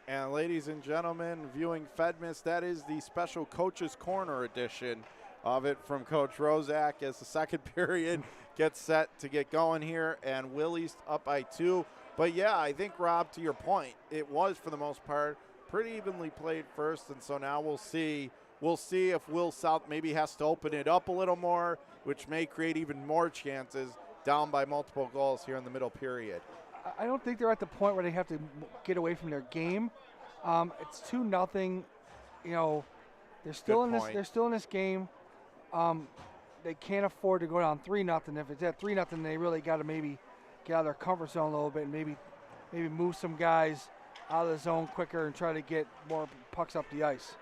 And ladies and gentlemen, viewing FedMis, that is the special Coach's Corner edition of it from Coach Rozak as the second period gets set to get going here, and Will East up by 2. But yeah, I think, Rob, to your point, it was for the most part pretty evenly played first, and so now we'll see if Will South maybe has to open it up a little more, which may create even more chances down by multiple goals here in the middle period. I don't think they're at the point where they have to get away from their game. It's 2-0. They're still in this. They're still in this game. They can't afford to go down 3-0. If it's at 3-0, they really got to maybe get out of their comfort zone a little bit and maybe move some guys out of the zone quicker and try to get more pucks up the ice.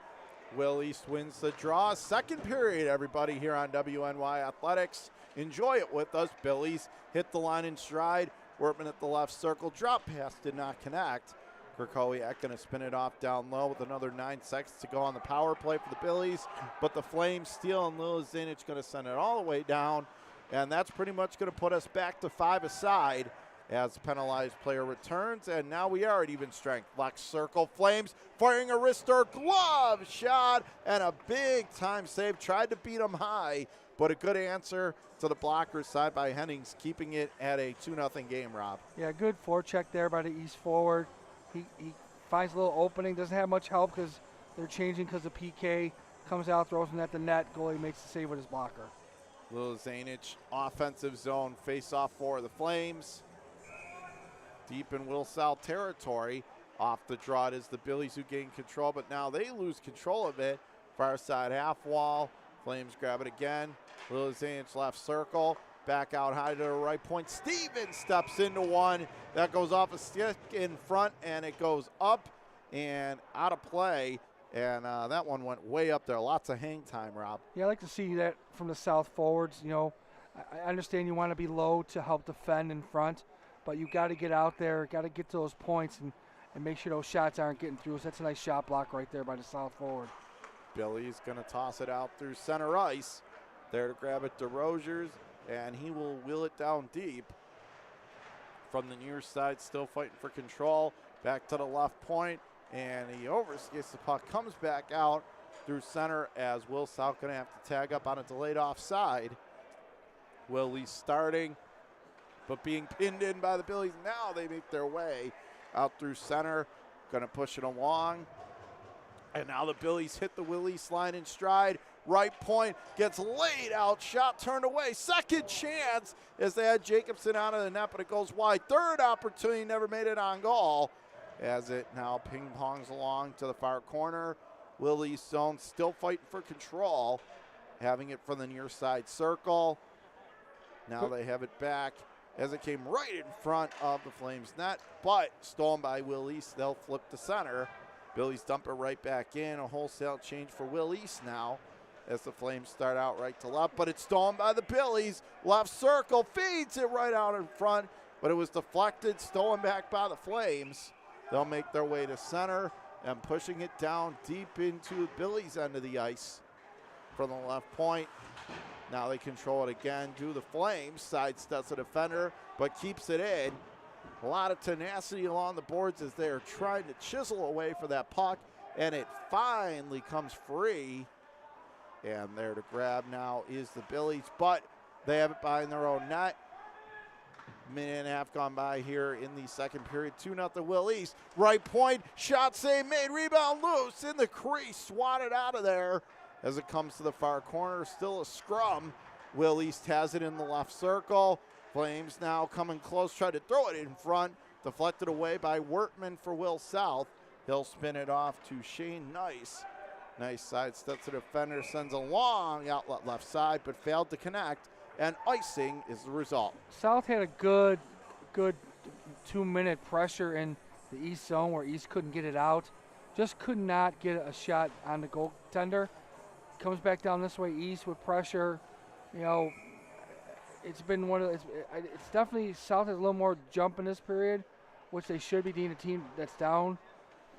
Will East wins the draw. Second period, everybody, here on WNY Athletics. Enjoy it with us. Billies hit the line in stride. Workman at the left circle. Drop pass did not connect. Krakowiak going to spin it off down low with another 9 seconds to go on the power play for the Billies. But the Flames steal, and Lil Zanic going to send it all the way down. And that's pretty much going to put us back to 5 aside as the penalized player returns. And now we are at even strength. Left circle, Flames firing a wrister glove shot and a big time save. Tried to beat him high, but a good answer to the blockers side by Hennings, keeping it at a 2-0 game, Rob. Yeah, good forecheck there by the East forward. He finds a little opening, doesn't have much help because they're changing because of PK. Comes out, throws him at the net. Goalie makes the save with his blocker. Lil Zanic, offensive zone face-off for the Flames. Deep in Will South territory. Off the draw, it is the Billies who gain control, but now they lose control of it. Far side half wall. Flames grab it again. Lil Zanic left circle. Back out high to the right point. Stevens steps into one. That goes off a stick in front, and it goes up and out of play. And that one went way up there. Lots of hang time, Rob. Yeah, I like to see that from the South forwards. I understand you want to be low to help defend in front, but you got to get out there, got to get to those points and make sure those shots aren't getting through. So that's a nice shot block right there by the South forward. Billy's going to toss it out through center ice. There to grab it to Rogers, and he will wheel it down deep. From the near side, still fighting for control. Back to the left point, and he overskates the puck. Comes back out through center as Will South going to have to tag up on a delayed offside. Willie's starting, but being pinned in by the Billies. Now they make their way out through center. Going to push it along. And now the Billies hit the Willie's line in stride. Right point gets laid out. Shot turned away. Second chance as they had Jacobson out of the net, but it goes wide. Third opportunity, never made it on goal. As it now ping-pongs along to the far corner. Willie's zone still fighting for control. Having it from the near side circle. Now they have it back as it came right in front of the Flames net, but stolen by Will East. They'll flip to center. Billy's dump it right back in. A wholesale change for Will East now as the Flames start out right to left, but it's stolen by the Billies. Left circle, feeds it right out in front, but it was deflected, stolen back by the Flames. They'll make their way to center, and pushing it down deep into Billy's end of the ice from the left point. Now they control it again. Do the Flames. Sidesteps the defender, but keeps it in. A lot of tenacity along the boards as they're trying to chisel away for that puck, and it finally comes free. And there to grab now is the Billies, but they have it behind their own net. Minute and a half gone by here in the second period. 2-0 Will East. Right point, shot save made, rebound loose in the crease, swatted out of there as it comes to the far corner. Still a scrum. Will East has it in the left circle. Flames now coming close, try to throw it in front. Deflected away by Wertman for Will South. He'll spin it off to Shane Nice. Nice sidesteps the defender, sends a long outlet left side, but failed to connect, and icing is the result. South had a good 2-minute pressure in the East zone where East couldn't get it out. Just could not get a shot on the goaltender. Comes back down this way, East with pressure. You know, it's been it's definitely South has a little more jump in this period, which they should be being a team that's down.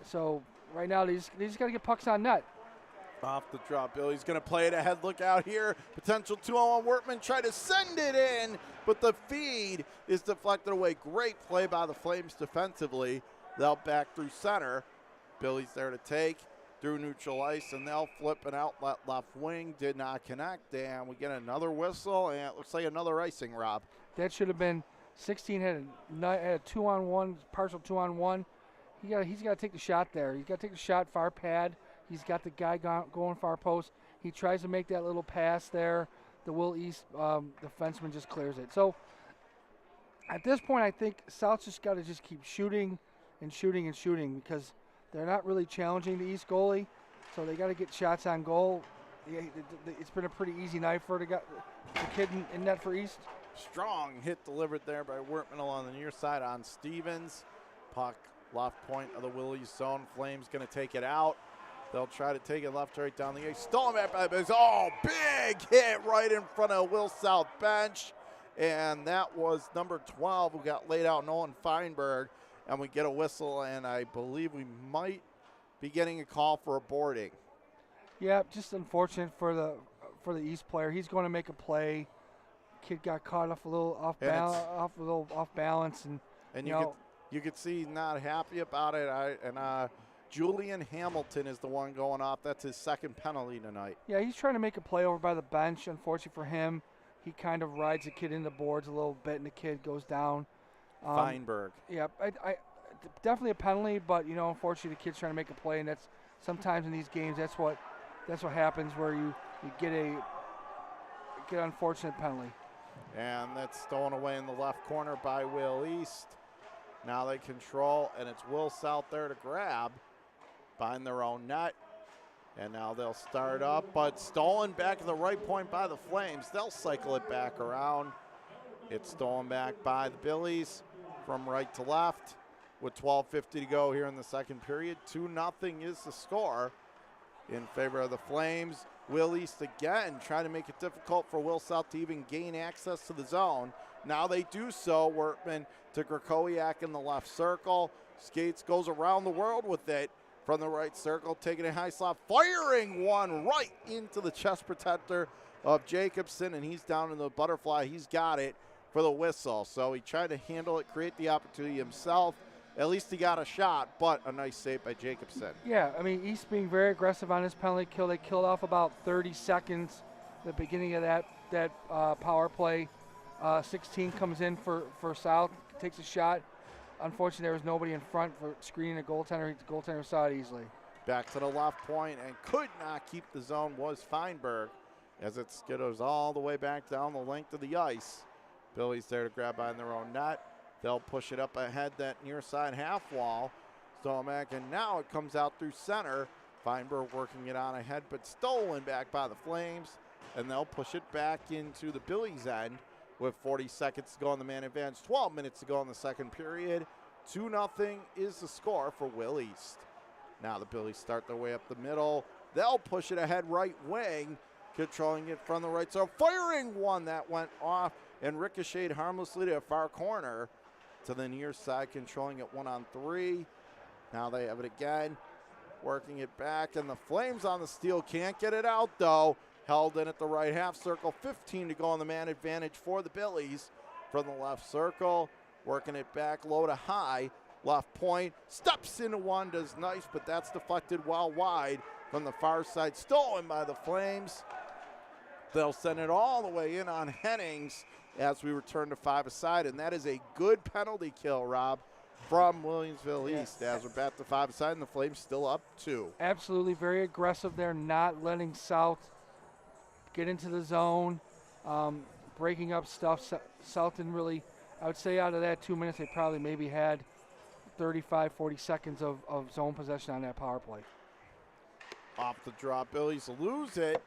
So right now they just got to get pucks on net. Off the drop, Billy's going to play it ahead. Look out here. Potential 2-on-1. Wertman try to send it in, but the feed is deflected away. Great play by the Flames defensively. They'll back through center. Billy's there to take through neutral ice, and they'll flip an outlet left wing. Did not connect, and we get another whistle, and it looks like another icing, Rob. That should have been 16 had a 2-on-1, partial 2-on-1. He's got to take the shot there. He's got to take the shot, far pad. He's got the guy going far post. He tries to make that little pass there. The Will East defenseman just clears it. So at this point, I think South's just got to just keep shooting and shooting and shooting because they're not really challenging the East goalie. So they got to get shots on goal. It's been a pretty easy night for the kid in net for East. Strong hit delivered there by Wertman along the near side on Stevens. Puck left point of the Will East zone. Flames going to take it out. They'll try to take it left, right down the ice. Stolen back by the Bills. Oh, big hit right in front of Will South bench. And that was number 12 who got laid out, Nolan Feinberg. And we get a whistle, and I believe we might be getting a call for a boarding. Yeah, just unfortunate for the East player. He's going to make a play. Kid got caught off a little off balance, and you could see he's not happy about it. Julian Hamilton is the one going off. That's his second penalty tonight. Yeah, he's trying to make a play over by the bench. Unfortunately for him, he kind of rides the kid in the boards a little bit, and the kid goes down. Feinberg. Yeah, I definitely a penalty, but unfortunately the kid's trying to make a play, and that's sometimes in these games that's what happens where you get an unfortunate penalty. And that's stolen away in the left corner by Will East. Now they control, and it's Will South there to grab behind their own net. And now they'll start up, but stolen back at the right point by the Flames. They'll cycle it back around. It's stolen back by the Billies from right to left with 12:50 to go here in the second period. 2-0 is the score in favor of the Flames. Will East again trying to make it difficult for Will South to even gain access to the zone. Now they do so. Wertman to Krakowiak in the left circle. Skates goes around the world with it from the right circle, taking a high slot, firing one right into the chest protector of Jacobson, and he's down in the butterfly. He's got it for the whistle. So he tried to handle it, create the opportunity himself. At least he got a shot, but a nice save by Jacobson. Yeah, I mean, East being very aggressive on his penalty kill. They killed off about 30 seconds at the beginning of that power play. 16 comes in for South, takes a shot. Unfortunately, there was nobody in front for screening the goaltender. The goaltender saw it easily. Back to the left point and could not keep the zone was Feinberg as it skitters all the way back down the length of the ice. Billy's there to grab on their own net. They'll push it up ahead that near side half wall. Stomack, and now it comes out through center. Feinberg working it on ahead, but stolen back by the Flames. And they'll push it back into the Billies' end with 40 seconds to go on the man advance. 12 minutes to go in the second period. 2-0 is the score for Will East. Now the Billies start their way up the middle. They'll push it ahead right wing, controlling it from the right side. Firing one that went off and ricocheted harmlessly to a far corner to the near side, controlling it 1-on-3. Now they have it again. working it back, and the Flames on the steal. Can't get it out, though. Held in at the right half circle. 15 to go on the man advantage for the Billies from the left circle. Working it back low to high. Left point. Steps into one. Does nice, but that's deflected well wide from the far side. Stolen by the Flames. They'll send it all the way in on Hennings as we return to 5 aside, and that is a good penalty kill, Rob, from Williamsville East as we're back to 5 aside, and the Flames still up 2. Absolutely, very aggressive there, not letting South get into the zone, breaking up stuff. South didn't really, I would say out of that 2 minutes, they probably maybe had 35, 40 seconds of zone possession on that power play. Off the drop, Billies lose it.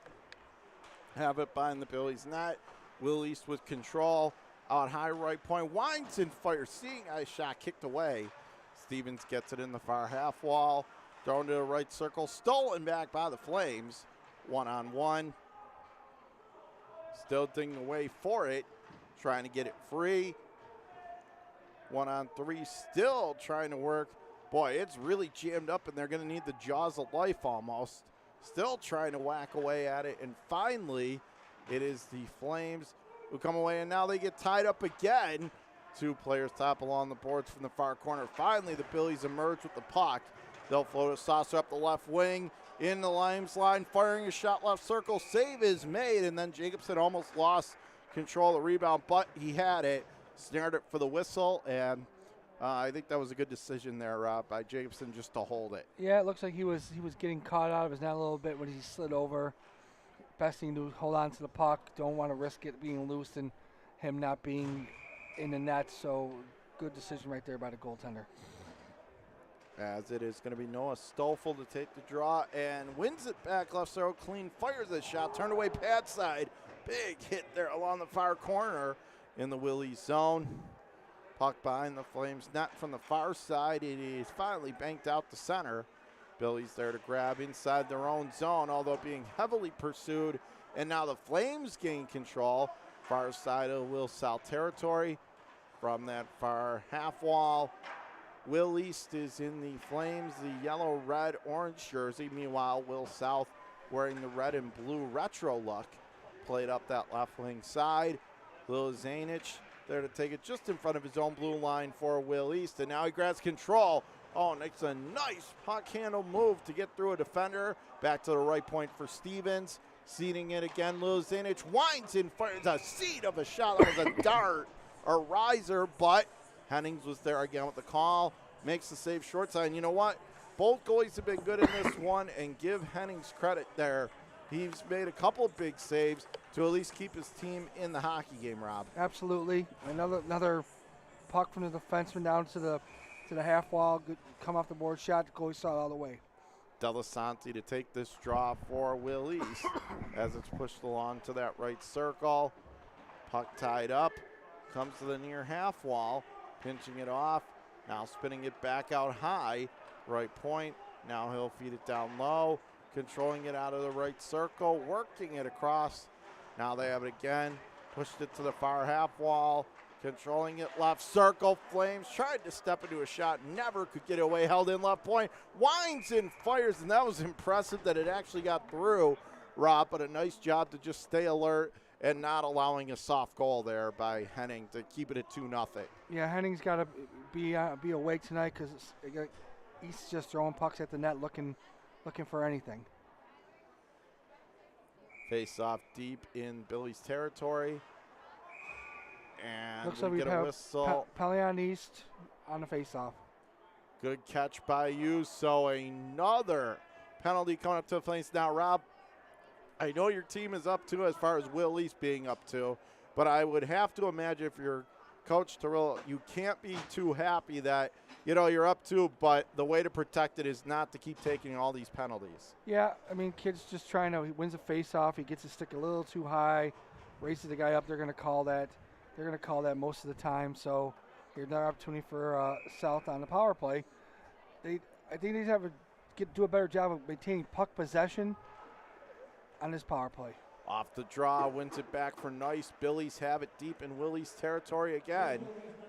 Have it behind the Billies net. Will East with control. Out high right point. Winds and fires. Seeing a shot kicked away. Stevens gets it in the far half wall. Thrown to the right circle. Stolen back by the Flames. 1-on-1. Still digging away for it. Trying to get it free. 1-on-3. Still trying to work. Boy, it's really jammed up, and they're going to need the jaws of life almost. Still trying to whack away at it, and finally it is the Flames who come away, and now they get tied up again. 2 players top along the boards from the far corner. Finally, the Billies emerge with the puck. They'll float a saucer up the left wing in the Limes line, firing a shot left circle. Save is made, and then Jacobson almost lost control of the rebound, but he had it. Snared it for the whistle, and I think that was a good decision there by Jacobson just to hold it. Yeah, it looks like he was getting caught out of his net a little bit when he slid over. Best thing to do is hold on to the puck. Don't want to risk it being loose and him not being in the net. So good decision right there by the goaltender. As it is going to be Noah Stoffel to take the draw and wins it back left circle. Clean fires the shot. Turned away pad side. Big hit there along the far corner in the Willie zone. Puck behind the Flames net from the far side. It is finally banked out to center. Billy's there to grab inside their own zone, although being heavily pursued. And now the Flames gain control. Far side of Will South territory. From that far half wall, Will East is in the Flames, the yellow, red, orange jersey. Meanwhile, Will South wearing the red and blue retro look. Played up that left wing side. Lil Zanich there to take it just in front of his own blue line for Will East, and now he grabs control. Oh, and it's a nice puck handle move to get through a defender. Back to the right point for Stevens. Seating it again, Lil Zanich winds in, fires a seed of a shot. That was a dart, a riser, but Hennings was there again with the call. Makes the save short side. And you know what? Both goalies have been good in this one, and give Hennings credit there. He's made a couple of big saves to at least keep his team in the hockey game, Rob. Absolutely. Another puck from the defenseman down to the half wall. Good, come off the board shot. The goalie saw it all the way. Delasanti to take this draw for Will East as it's pushed along to that right circle. Puck tied up. Comes to the near half wall. Pinching it off. Now spinning it back out high. Right point. Now he'll feed it down low. Controlling it out of the right circle, working it across. Now they have it again. Pushed it to the far half wall. Controlling it left circle. Flames tried to step into a shot. Never could get away. Held in left point. Winds and fires, and that was impressive that it actually got through, Rob. But a nice job to just stay alert and not allowing a soft goal there by Henning to keep it at 2-0. Yeah, Henning's got to be awake tonight because East's just throwing pucks at the net looking for anything. Face off deep in Billy's territory. And looks like we get a whistle. Pelion East on the face-off. Good catch by you. So another penalty coming up to the Flames. Now, Rob, I know your team is up 2 as far as Will East being up 2, but I would have to imagine if you're Coach Terrell, you can't be too happy that, you're up 2, but the way to protect it is not to keep taking all these penalties. Yeah, I mean, kid's just trying to, he wins a face-off, he gets his stick a little too high, races the guy up, they're going to call that. They're going to call that most of the time, so here's another opportunity for South on the power play. I think they have to do a better job of maintaining puck possession on this power play. Off the draw, wins it back for Nice. Billies have it deep in Willie's territory again.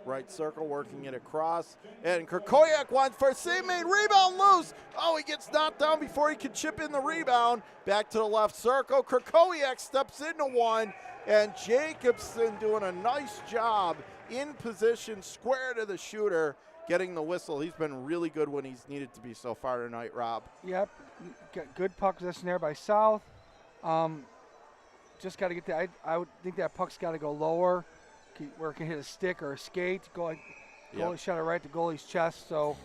Right circle, working it across. And Krakowiak wants for a save made. Rebound loose. Oh, he gets knocked down before he can chip in the rebound. Back to the left circle. Krakowiak steps into one. And Jacobson doing a nice job in position, square to the shooter, getting the whistle. He's been really good when he's needed to be so far tonight, Rob. Yep, good puck possession there by South. Just got to get that. I would think that puck's got to go lower, where it can hit a stick or a skate. Goalie shot it right at the goalie's chest. So,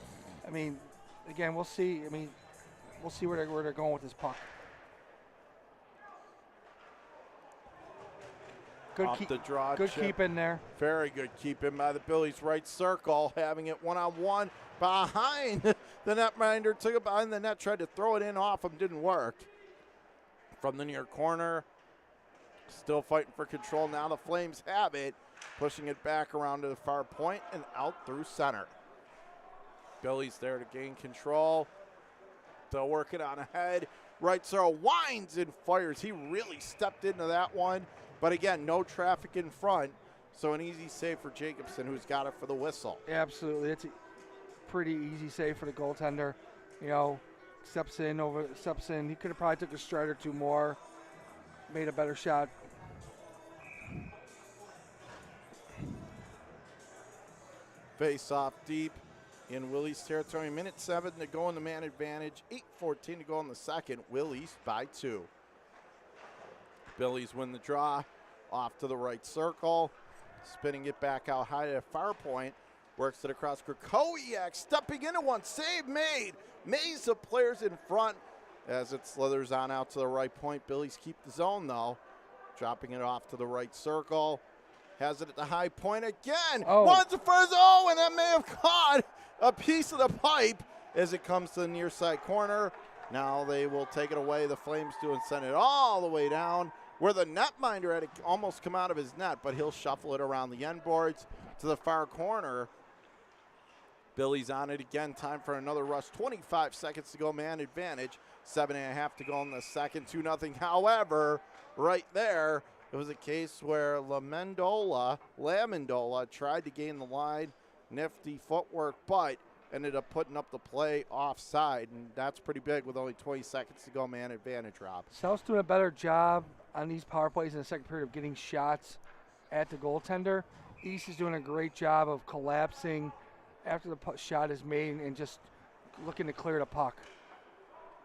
I mean, again, we'll see. I mean, we'll see where they're going with this puck. Good keep in there. Very good keep in by the Billies. Right circle, having it one-on-one behind the netminder. Took it behind the net, tried to throw it in off him, didn't work. From the near corner, still fighting for control. Now the Flames have it, pushing it back around to the far point and out through center. Billy's there to gain control. Still working on ahead. Right circle winds and fires. He really stepped into that one. But again, no traffic in front, so an easy save for Jacobson, who's got it for the whistle. Absolutely, it's a pretty easy save for the goaltender. You know, steps in. He could have probably took a stride or two more, made a better shot. Face off deep in Willie's territory. Minute 7 to go in the man advantage. 8:14 to go in the second. Willie's by 2. Billies win the draw. Off to the right circle. Spinning it back out high to far point. Works it across. Krakowiak stepping into one. Save made. Maze of players in front as it slithers on out to the right point. Billies keep the zone though. Dropping it off to the right circle. Has it at the high point again. Wants it for his own, and that may have caught a piece of the pipe as it comes to the near side corner. Now they will take it away. The Flames do and send it all the way down where the netminder had almost come out of his net, but he'll shuffle it around the end boards to the far corner. Billy's on it again. Time for another rush. 25 seconds to go, man advantage. 7.5 to go in the second. 2-0. However, right there, it was a case where Lamendola tried to gain the line. Nifty footwork, but ended up putting up the play offside, and that's pretty big with only 20 seconds to go, man advantage, Rob. South's doing a better job on these power plays in the second period of getting shots at the goaltender. East is doing a great job of collapsing after the shot is made and just looking to clear the puck.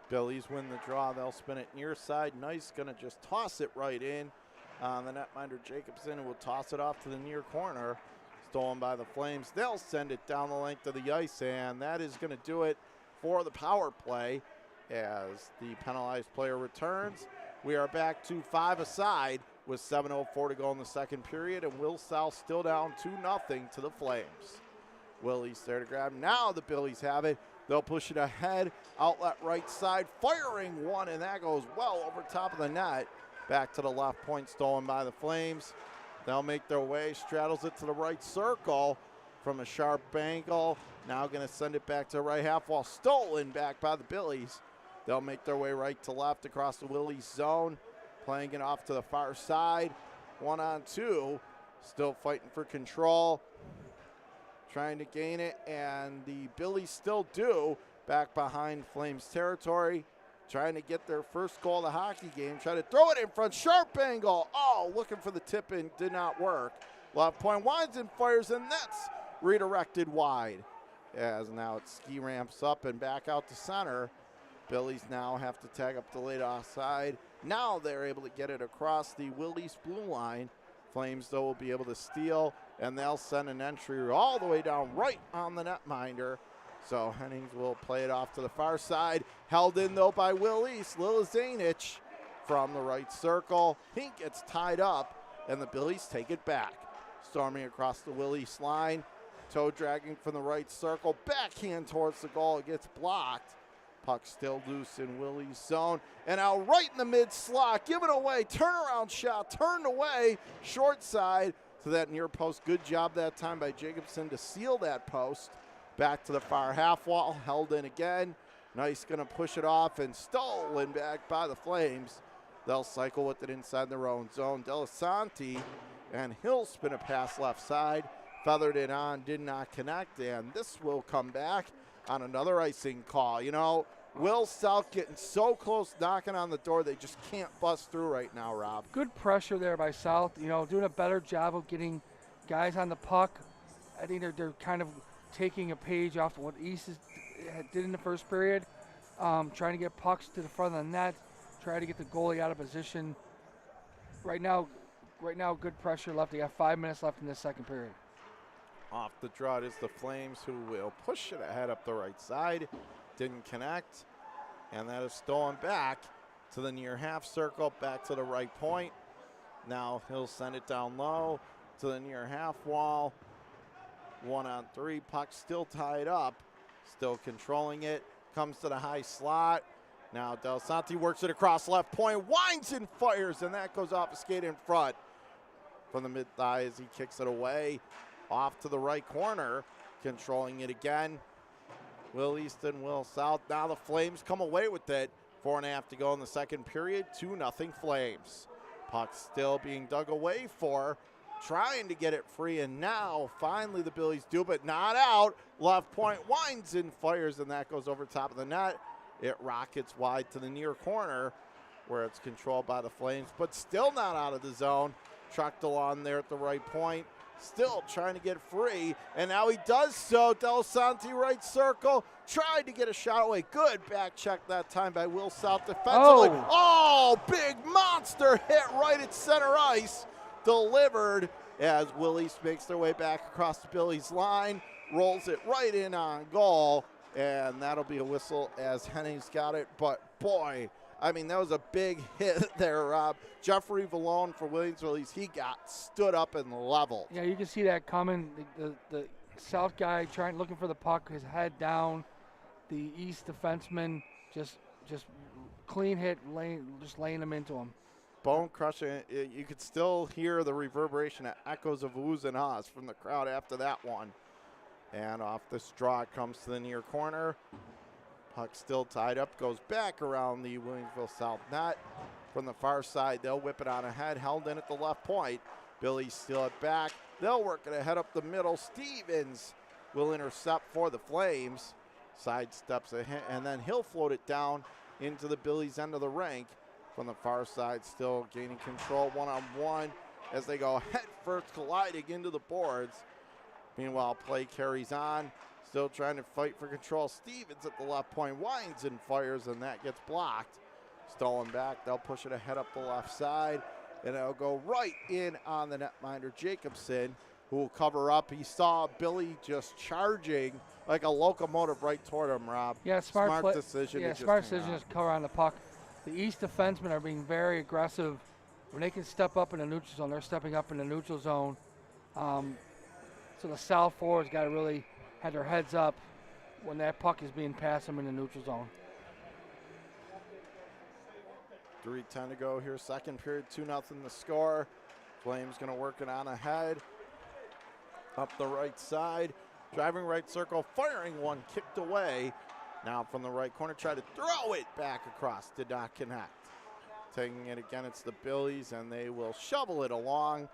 Billies win the draw. They'll spin it near side. Nice going to just toss it right in. The netminder Jacobson will toss it off to the near corner. Stolen by the Flames. They'll send it down the length of the ice, and that is going to do it for the power play as the penalized player returns. We are back to 5 aside with 7:04 to go in the second period, and Will South still down 2-0 to the Flames. Willie's there to grab. Now the Billies have it. They'll push it ahead. Outlet right side, firing one, and that goes well over top of the net. Back to the left point, stolen by the Flames. They'll make their way, straddles it to the right circle from a sharp angle. Now going to send it back to the right half wall, stolen back by the Billies. They'll make their way right to left across the Willie's zone, playing it off to the far side. 1-on-2, still fighting for control, trying to gain it, and the Billies still do, back behind Flames territory, trying to get their first goal of the hockey game, try to throw it in front, sharp angle. Oh, looking for the tip in, did not work. Left point winds and fires, and that's redirected wide. As now it ski ramps up and back out to center. Billies now have to tag up the late offside. Now they're able to get it across the Willie's blue line. Flames, though, will be able to steal, and they'll send an entry all the way down right on the netminder. So Hennings will play it off to the far side. Held in, though, by Will East. Lil Zanich from the right circle. He gets tied up, and the Billies take it back. Storming across the Will East line. Toe dragging from the right circle. Backhand towards the goal. It gets blocked. Puck still loose in Willie's zone. And out right in the mid-slot. Give it away. Turnaround shot. Turned away. Short side to that near post. Good job that time by Jacobson to seal that post. Back to the far half wall. Held in again. Nice going to push it off and stolen back by the Flames. They'll cycle with it inside their own zone. Delasanti and Hill spin a pass left side. Feathered it on, did not connect, and this will come back on another icing call. You know, Will South getting so close, knocking on the door, they just can't bust through right now, Rob. Good pressure there by South, you know, doing a better job of getting guys on the puck. I think they're kind of taking a page off what East did in the first period, trying to get pucks to the front of the net, try to get the goalie out of position. Right now, good pressure left. They got 5 minutes left in this second period. Off the draw, it is the Flames who will push it ahead up the right side. Didn't connect, and that is stolen back to the near half circle, back to the right point. Now he'll send it down low to the near half wall. 1-on-3, puck still tied up, still controlling it. Comes to the high slot. Now Delasanti works it across left point, winds and fires, and that goes off a skate in front from the mid-thigh as he kicks it away. Off to the right corner, controlling it again. Will Easton, Will South. Now the Flames come away with it. 4.5 to go in the second period. 2-0 Flames. Puck still being dug away for. Trying to get it free, and now finally the Billies do, but not out. Left point winds and fires, and that goes over top of the net. It rockets wide to the near corner where it's controlled by the Flames, but still not out of the zone. Trucked along there at the right point. Still trying to get free, and now he does so. Delasanti right circle, tried to get a shot away. Good back check that time by Will South defensively. Oh, big monster hit right at center ice. Delivered as Will East makes their way back across the Billy's line, rolls it right in on goal, and that'll be a whistle as Henning's got it. But boy, I mean, that was a big hit there, Rob. Jeffrey Vallone for Williamsville, he got stood up and leveled. Yeah, you can see that coming. The South guy looking for the puck, his head down. The East defenseman just clean hit, just laying him into him. Bone crushing. You could still hear the reverberation of echoes of oohs and ahs from the crowd after that one. And off this draw, it comes to the near corner. Puck still tied up, goes back around the Williamsville South net. From the far side, they'll whip it on ahead, held in at the left point. Billy steal it back. They'll work it ahead up the middle. Stevens will intercept for the Flames. Sidesteps ahead, and then he'll float it down into the Billy's end of the rink. From the far side, still gaining control one-on-one as they go head first, colliding into the boards. Meanwhile, play carries on. Still trying to fight for control. Stevens at the left point winds and fires, and that gets blocked. Stolen back. They'll push it ahead up the left side, and it'll go right in on the netminder Jacobson, who will cover up. He saw Billy just charging like a locomotive right toward him, Rob. Yeah, smart decision. Yeah, smart decision to cover on the puck. The East defensemen are being very aggressive. When they can step up in the neutral zone, they're stepping up in the neutral zone. So the South forwards got to really have their heads up when that puck is being passed them in the neutral zone. 3:10 to go here, second period, 2-0 the score. Flames going to work it on ahead. Up the right side, driving right circle, firing one, kicked away. Now from the right corner, try to throw it back across, did not connect. Taking it again, it's the Billies, and they will shovel it along.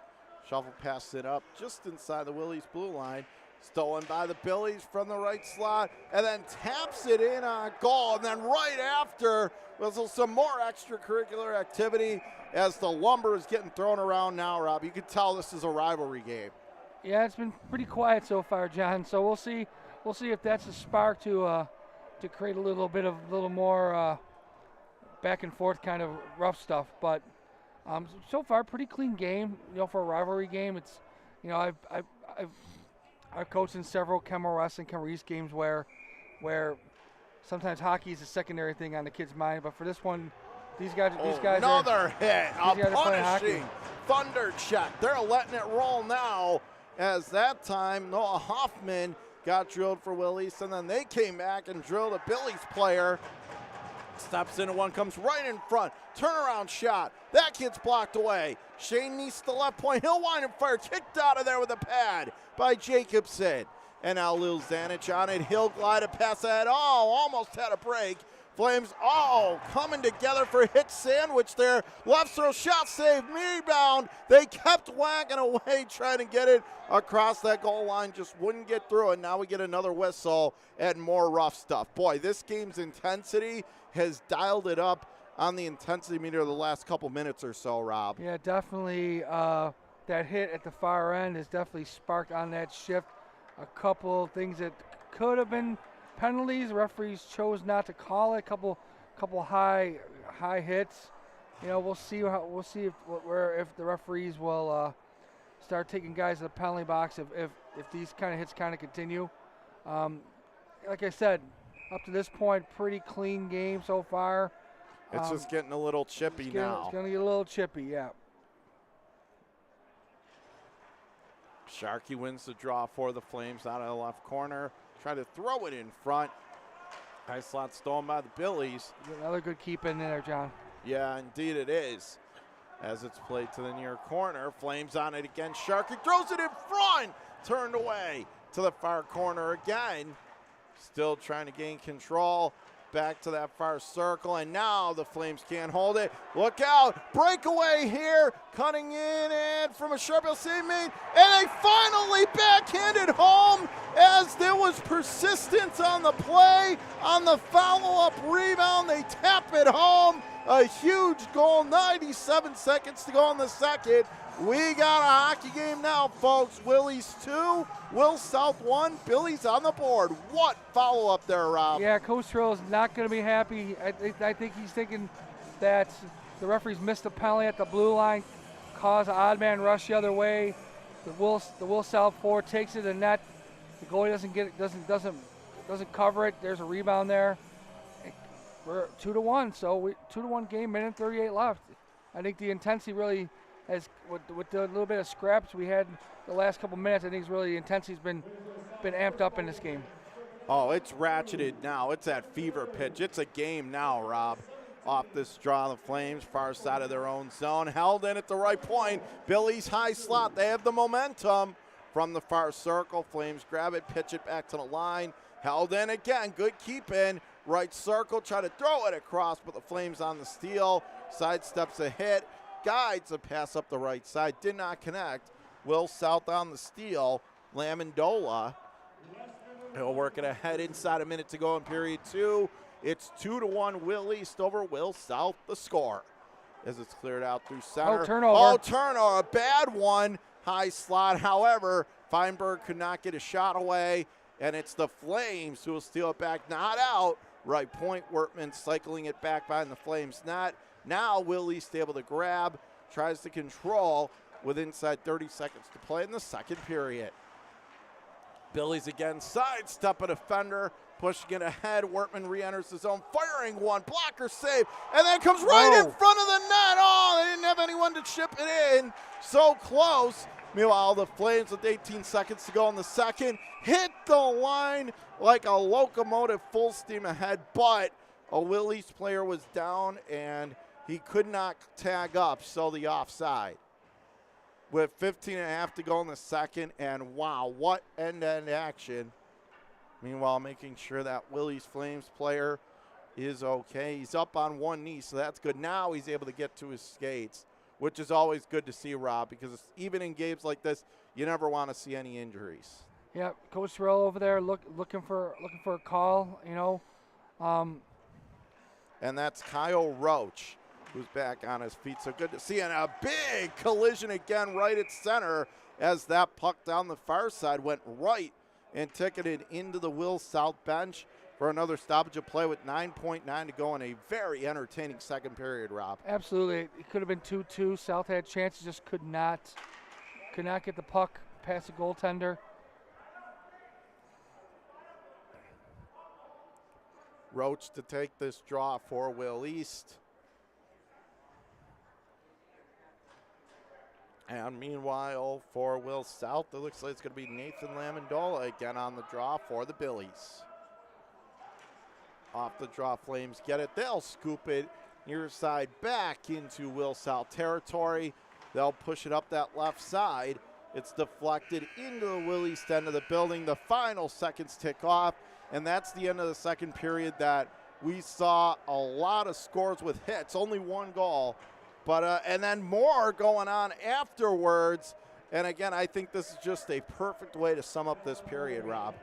Shovel past it up just inside the Willys blue line. Stolen by the Billies from the right slot, and then taps it in on goal. And then right after, was some more extracurricular activity as the lumber is getting thrown around now, Rob. You can tell this is a rivalry game. Yeah, it's been pretty quiet so far, John. So we'll see if that's a spark to create a little more back and forth kind of rough stuff. But so far, pretty clean game. You know, for a rivalry game, it's, you know, I've coached in several Kenmore West and Kenmore East games where sometimes hockey is a secondary thing on the kids' mind, but for this one, these guys another hit, a punishing thunder check. They're letting it roll now, as that time Noah Hoffman got drilled for Willies, and then they came back and drilled a Billy's player. Steps into one, comes right in front. Turnaround shot. That kid's blocked away. Shane Neese to the left point. He'll wind and fire. Kicked out of there with a pad by Jacobson. And now Lil Zanich on it. He'll glide a pass ahead. Oh, almost had a break. Flames all coming together for a hit sandwich there. Left throw shot save, rebound. They kept whacking away trying to get it across that goal line. Just wouldn't get through it. Now we get another whistle and more rough stuff. Boy, this game's intensity has dialed it up on the intensity meter the last couple minutes or so, Rob. Yeah, definitely that hit at the far end has definitely sparked on that shift. A couple things that could have been penalties. Referees chose not to call it. Couple high hits. You know, we'll see if the referees will start taking guys to the penalty box if these kind of hits kind of continue. Like I said, up to this point, pretty clean game so far. It's just getting a little chippy now. It's going to get a little chippy, yeah. Sharkey wins the draw for the Flames out of the left corner. Try to throw it in front. High slot stolen by the Billies. Another good keep in there, John. Yeah, indeed it is. As it's played to the near corner. Flames on it again. Sharkey throws it in front. Turned away to the far corner again. Still trying to gain control. Back to that far circle, and now the Flames can't hold it. Look out, breakaway here, cutting in, and from a sharp save made, and they finally backhanded home as there was persistence on the play. On the follow-up rebound, they tap it home. A huge goal, 97 seconds to go in the second. We got a hockey game now, folks. Willie's 2, Will South 1, Billy's on the board. What follow-up there, Rob? Yeah, Coach Terrell is not going to be happy. I think he's thinking that the referees missed a penalty at the blue line, caused an odd man rush the other way. The Will South forward takes it to the net. The goalie doesn't get it, doesn't cover it. There's a rebound there. We're 2-1, so 2-1 game, minute 38 left. I think the intensity really has, with the little bit of scraps we had the last couple minutes, I think it's really the intensity's been amped up in this game. Oh, it's ratcheted now. It's at fever pitch. It's a game now, Rob. Off this draw, the Flames, far side of their own zone, held in at the right point. Billy's high slot. They have the momentum from the far circle. Flames grab it, pitch it back to the line. Held in again. Good keep in. Right circle, try to throw it across, but the Flames on the steal. Sidesteps a hit. Guides a pass up the right side. Did not connect. Will South on the steal. Lamondola. He'll work it ahead inside a minute to go in period 2. It's 2-1 Will East over Will South, the score. As it's cleared out through center. Oh, turnover. Oh, turnover. A bad one. High slot. However, Feinberg could not get a shot away. And it's the Flames who will steal it back. Not out. Right point. Wortman cycling it back behind the Flames net. Now Will East able to grab. Tries to control with inside 30 seconds to play in the second period. Billy's again sidestep a defender. Pushing it ahead. Wortman re-enters his own, firing one, blocker save, and then comes right in front of the net. Oh, they didn't have anyone to chip it in. So close. Meanwhile, the Flames with 18 seconds to go in the second hit the line like a locomotive full steam ahead, but a Will East player was down and he could not tag up, so the offside. With 15 and a half to go in the second, and wow, what end-to-end action. Meanwhile, making sure that Willie's Flames player is okay. He's up on one knee, so that's good. Now he's able to get to his skates, which is always good to see, Rob, because even in games like this, you never want to see any injuries. Yeah, Coach Terrell over there looking for a call, you know. And that's Kyle Roach, who's back on his feet. So good to see. And a big collision again right at center as that puck down the far side went right and ticketed into the Will South bench for another stoppage of play with 9.9 to go in a very entertaining second period, Rob. Absolutely. It could have been 2-2. South had chances, just could not get the puck past the goaltender. Roach to take this draw for Will East. And meanwhile, for Will South, it looks like it's going to be Nathan Lamondola again on the draw for the Billies. Off the draw, Flames get it. They'll scoop it near side back into Will South territory. They'll push it up that left side. It's deflected into the Will East end of the building. The final seconds tick off, and that's the end of the second period that we saw a lot of scores with hits, only one goal, but and then more going on afterwards. And again, I think this is just a perfect way to sum up this period, Rob.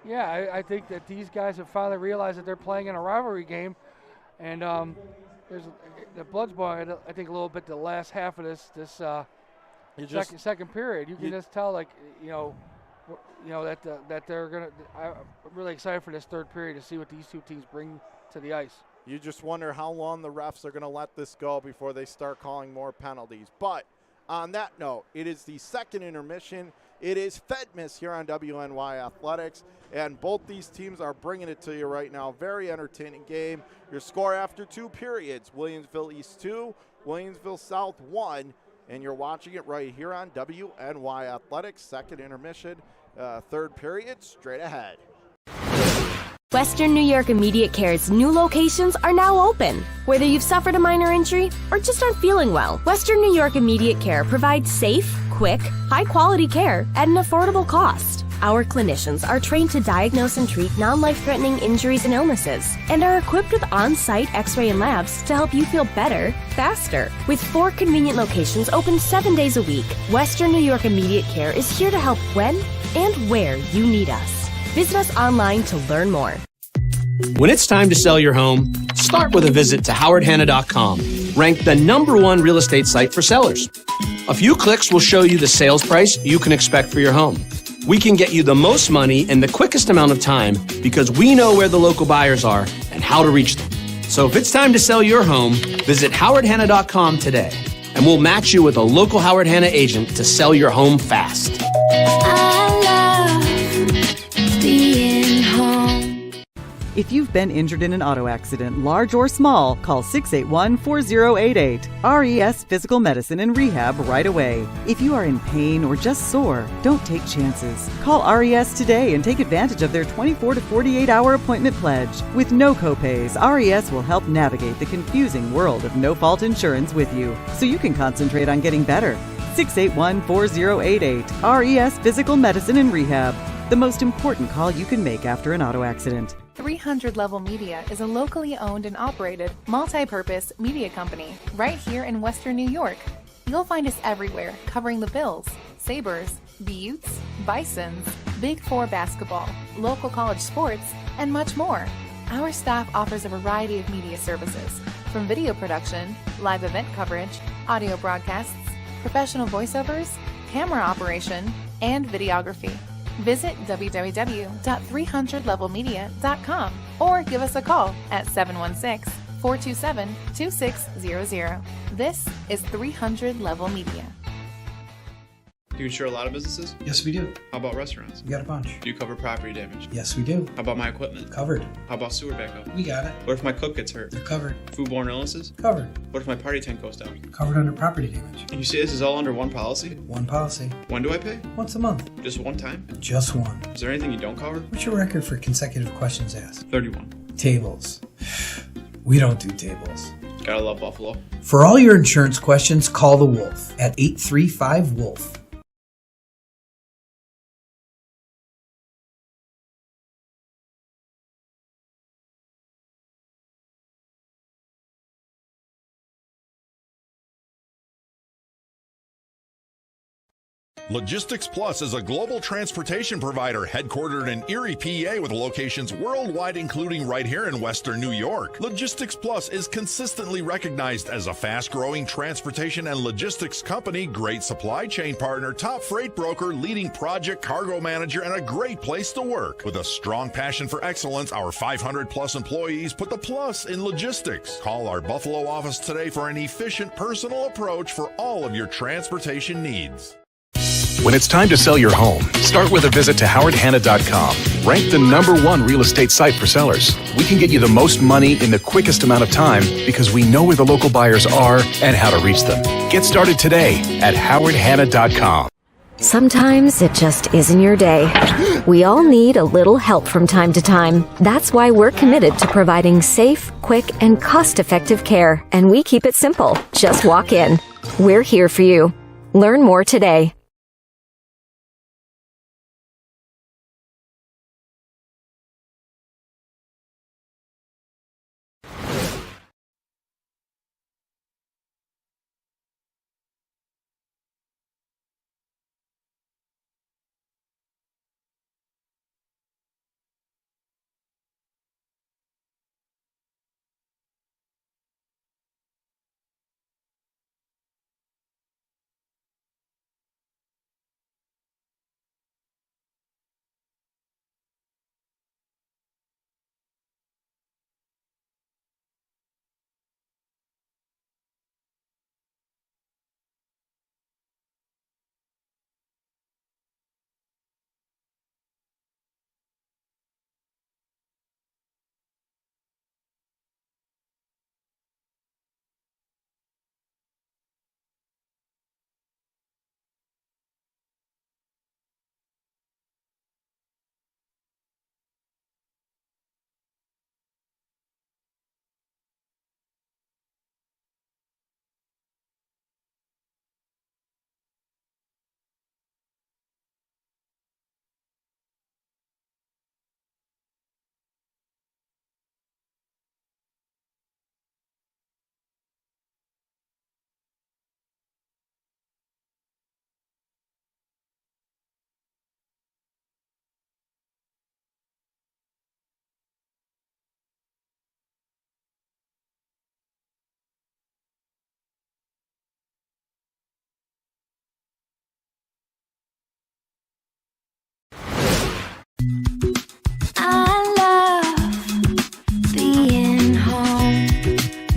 Yeah, I think that these guys have finally realized that they're playing in a rivalry game, and there's the blood's boiling. I think a little bit the last half of this second period. You can just tell, like that they're gonna. I'm really excited for this third period to see what these two teams bring to the ice. You just wonder how long the refs are going to let this go before they start calling more penalties. But on that note, it is the second intermission. It is Fedmas here on WNY Athletics, and both these teams are bringing it to you right now. Very entertaining game. Your score after 2 periods, Williamsville East 2, Williamsville South 1, and you're watching it right here on WNY Athletics. Second intermission, third period, straight ahead. Western New York Immediate Care's new locations are now open. Whether you've suffered a minor injury or just aren't feeling well, Western New York Immediate Care provides safe, quick, high-quality care at an affordable cost. Our clinicians are trained to diagnose and treat non-life-threatening injuries and illnesses and are equipped with on-site x-ray and labs to help you feel better, faster. With 4 convenient locations open 7 days a week, Western New York Immediate Care is here to help when and where you need us. Visit us online to learn more. When it's time to sell your home, start with a visit to howardhanna.com, ranked the #1 real estate site for sellers. A few clicks will show you the sales price you can expect for your home. We can get you the most money in the quickest amount of time because we know where the local buyers are and how to reach them. So if it's time to sell your home, visit howardhanna.com today, and we'll match you with a local Howard Hanna agent to sell your home fast. If you've been injured in an auto accident, large or small, call 681-4088. RES Physical Medicine and Rehab right away. If you are in pain or just sore, don't take chances. Call RES today and take advantage of their 24 to 48-hour appointment pledge. With no copays, RES will help navigate the confusing world of no-fault insurance with you, so you can concentrate on getting better. 681-4088. RES Physical Medicine and Rehab. The most important call you can make after an auto accident. 300 Level Media is a locally owned and operated multi-purpose media company right here in Western New York. You'll find us everywhere covering the Bills, Sabres, Buttes, Bisons, Big Four basketball, local college sports, and much more. Our staff offers a variety of media services, from video production, live event coverage, audio broadcasts, professional voiceovers, camera operation, and videography. Visit www.300levelmedia.com or give us a call at 716-427-2600. This is 300 Level Media. Do you insure a lot of businesses? Yes, we do. How about restaurants? We got a bunch. Do you cover property damage? Yes, we do. How about my equipment? Covered. How about sewer backup? We got it. What if my cook gets hurt? You're covered. Foodborne illnesses? Covered. What if my party tent goes down? Covered under property damage. And you say this is all under one policy? One policy. When do I pay? Once a month. Just one time? Just one. Is there anything you don't cover? What's your record for consecutive questions asked? 31. Tables. We don't do tables. Gotta love Buffalo. For all your insurance questions, call the Wolf at 835-WOLF. Logistics Plus is a global transportation provider headquartered in Erie, PA, with locations worldwide, including right here in Western New York. Logistics Plus is consistently recognized as a fast-growing transportation and logistics company, great supply chain partner, top freight broker, leading project cargo manager, and a great place to work. With a strong passion for excellence, our 500-plus employees put the plus in logistics. Call our Buffalo office today for an efficient, personal approach for all of your transportation needs. When it's time to sell your home, start with a visit to howardhanna.com, ranked the #1 real estate site for sellers. We can get you the most money in the quickest amount of time because we know where the local buyers are and how to reach them. Get started today at howardhanna.com. Sometimes it just isn't your day. We all need a little help from time to time. That's why we're committed to providing safe, quick, and cost-effective care. And we keep it simple. Just walk in. We're here for you. Learn more today.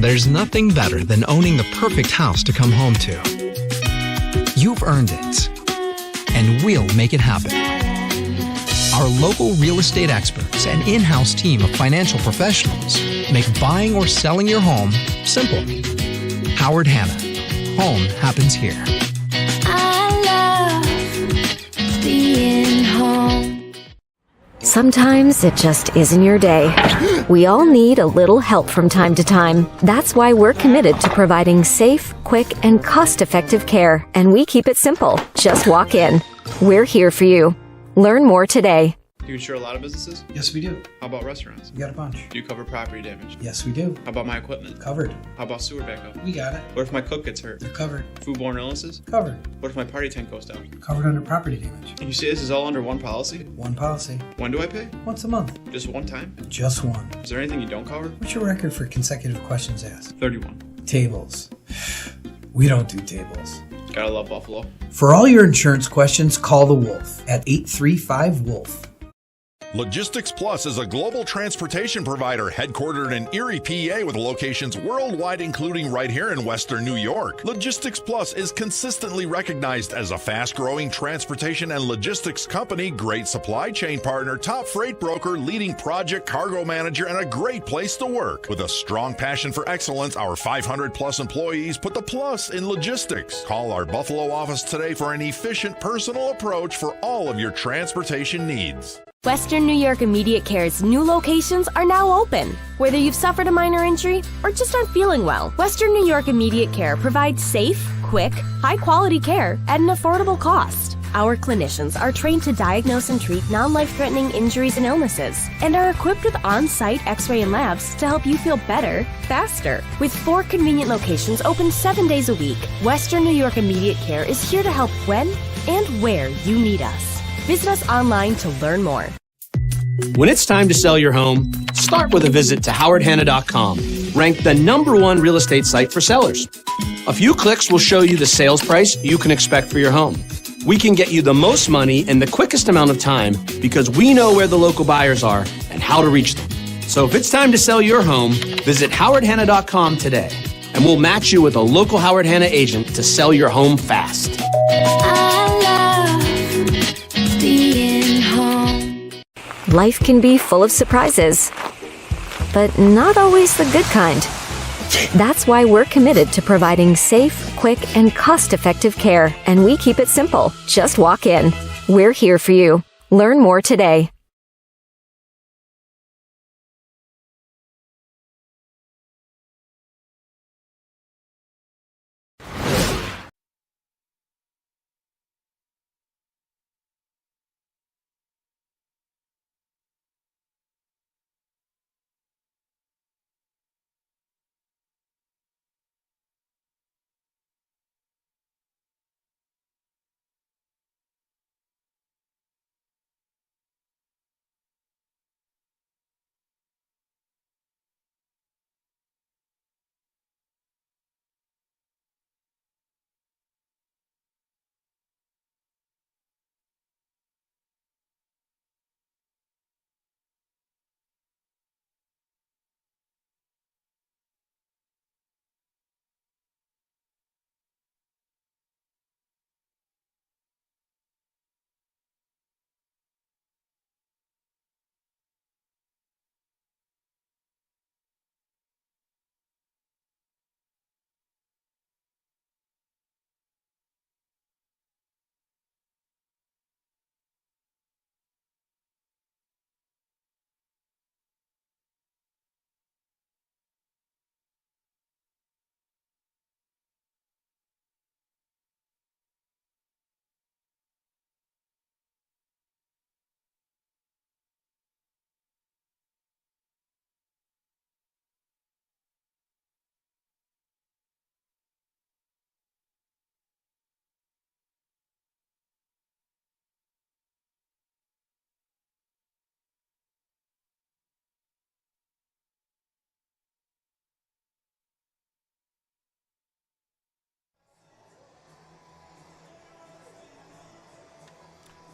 There's nothing better than owning the perfect house to come home to. You've earned it, and we'll make it happen. Our local real estate experts and in-house team of financial professionals make buying or selling your home simple. Howard Hanna. Home happens here. I love being home. Sometimes it just isn't your day. We all need a little help from time to time. That's why we're committed to providing safe, quick, and cost-effective care. And we keep it simple. Just walk in. We're here for you. Learn more today. Do you insure a lot of businesses? Yes, we do. How about restaurants? We got a bunch. Do you cover property damage? Yes, we do. How about my equipment? Covered. How about sewer backup? We got it. What if my cook gets hurt? They're covered. Foodborne illnesses? Covered. What if my party tent goes down? Covered under property damage. And you say this is all under one policy? One policy. When do I pay? Once a month. Just one time? Just one. Is there anything you don't cover? What's your record for consecutive questions asked? 31. Tables. We don't do tables. Gotta love Buffalo. For all your insurance questions, call the Wolf at 835-WOLF. Logistics Plus is a global transportation provider headquartered in Erie, PA with locations worldwide, including right here in Western New York. Logistics Plus is consistently recognized as a fast-growing transportation and logistics company, great supply chain partner, top freight broker, leading project cargo manager, and a great place to work. With a strong passion for excellence, our 500-plus employees put the plus in logistics. Call our Buffalo office today for an efficient, personal approach for all of your transportation needs. Western New York Immediate Care's new locations are now open. Whether you've suffered a minor injury or just aren't feeling well, Western New York Immediate Care provides safe, quick, high-quality care at an affordable cost. Our clinicians are trained to diagnose and treat non-life-threatening injuries and illnesses and are equipped with on-site x-ray and labs to help you feel better, faster. With 4 convenient locations open 7 days a week, Western New York Immediate Care is here to help when and where you need us. Visit us online to learn more. When it's time to sell your home, start with a visit to howardhanna.com, ranked the #1 real estate site for sellers. A few clicks will show you the sales price you can expect for your home. We can get you the most money in the quickest amount of time because we know where the local buyers are and how to reach them. So if it's time to sell your home, visit howardhanna.com today, and we'll match you with a local Howard Hanna agent to sell your home fast. Being home. Life can be full of surprises, but not always the good kind. That's why we're committed to providing safe, quick, and cost-effective care, and we keep it simple. Just walk in. We're here for you. Learn more today.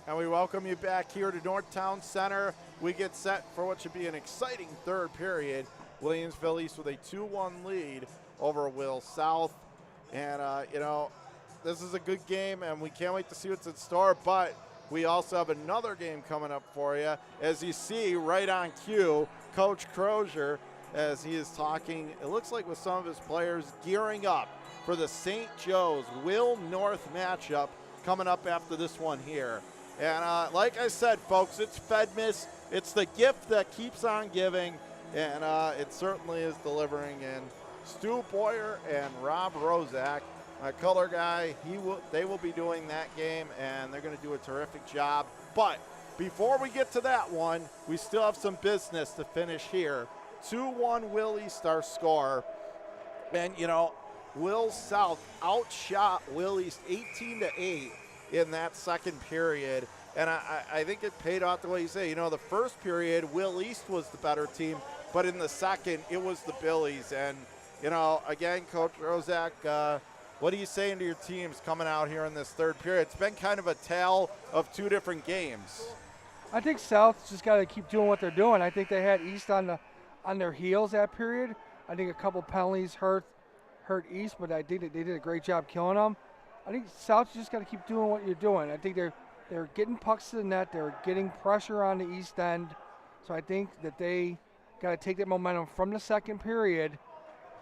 And we welcome you back here to Northtown Center. We get set for what should be an exciting third period Williamsville East with a 2-1 lead over Will South. And, this is a good game, and we can't wait to see what's in store. But we also have another game coming up for you. As you see right on cue, Coach Crozier, as he is talking, it looks like with some of his players, gearing up for the St. Joe's Will North matchup coming up after this one here. And like I said, folks, it's Fedmas. It's the gift that keeps on giving, and it certainly is delivering. And Stu Boyer and Rob Rozak, my color guy, they will be doing that game, and they're going to do a terrific job. But before we get to that one, we still have some business to finish here. 2-1 Will East our score. And, Will South outshot Will East 18-8 in that second period. And I think it paid off the way you say. The first period, Will East was the better team, but in the second, it was the Billies. And, again, Coach Rozak, what are you saying to your teams coming out here in this third period? It's been kind of a tale of two different games. I think South's just got to keep doing what they're doing. I think they had East on their heels that period. I think a couple penalties hurt East, but I think that they did a great job killing them. I think South's just got to keep doing what you're doing. I think they're getting pucks to the net. They're getting pressure on the East end. So I think that they got to take that momentum from the second period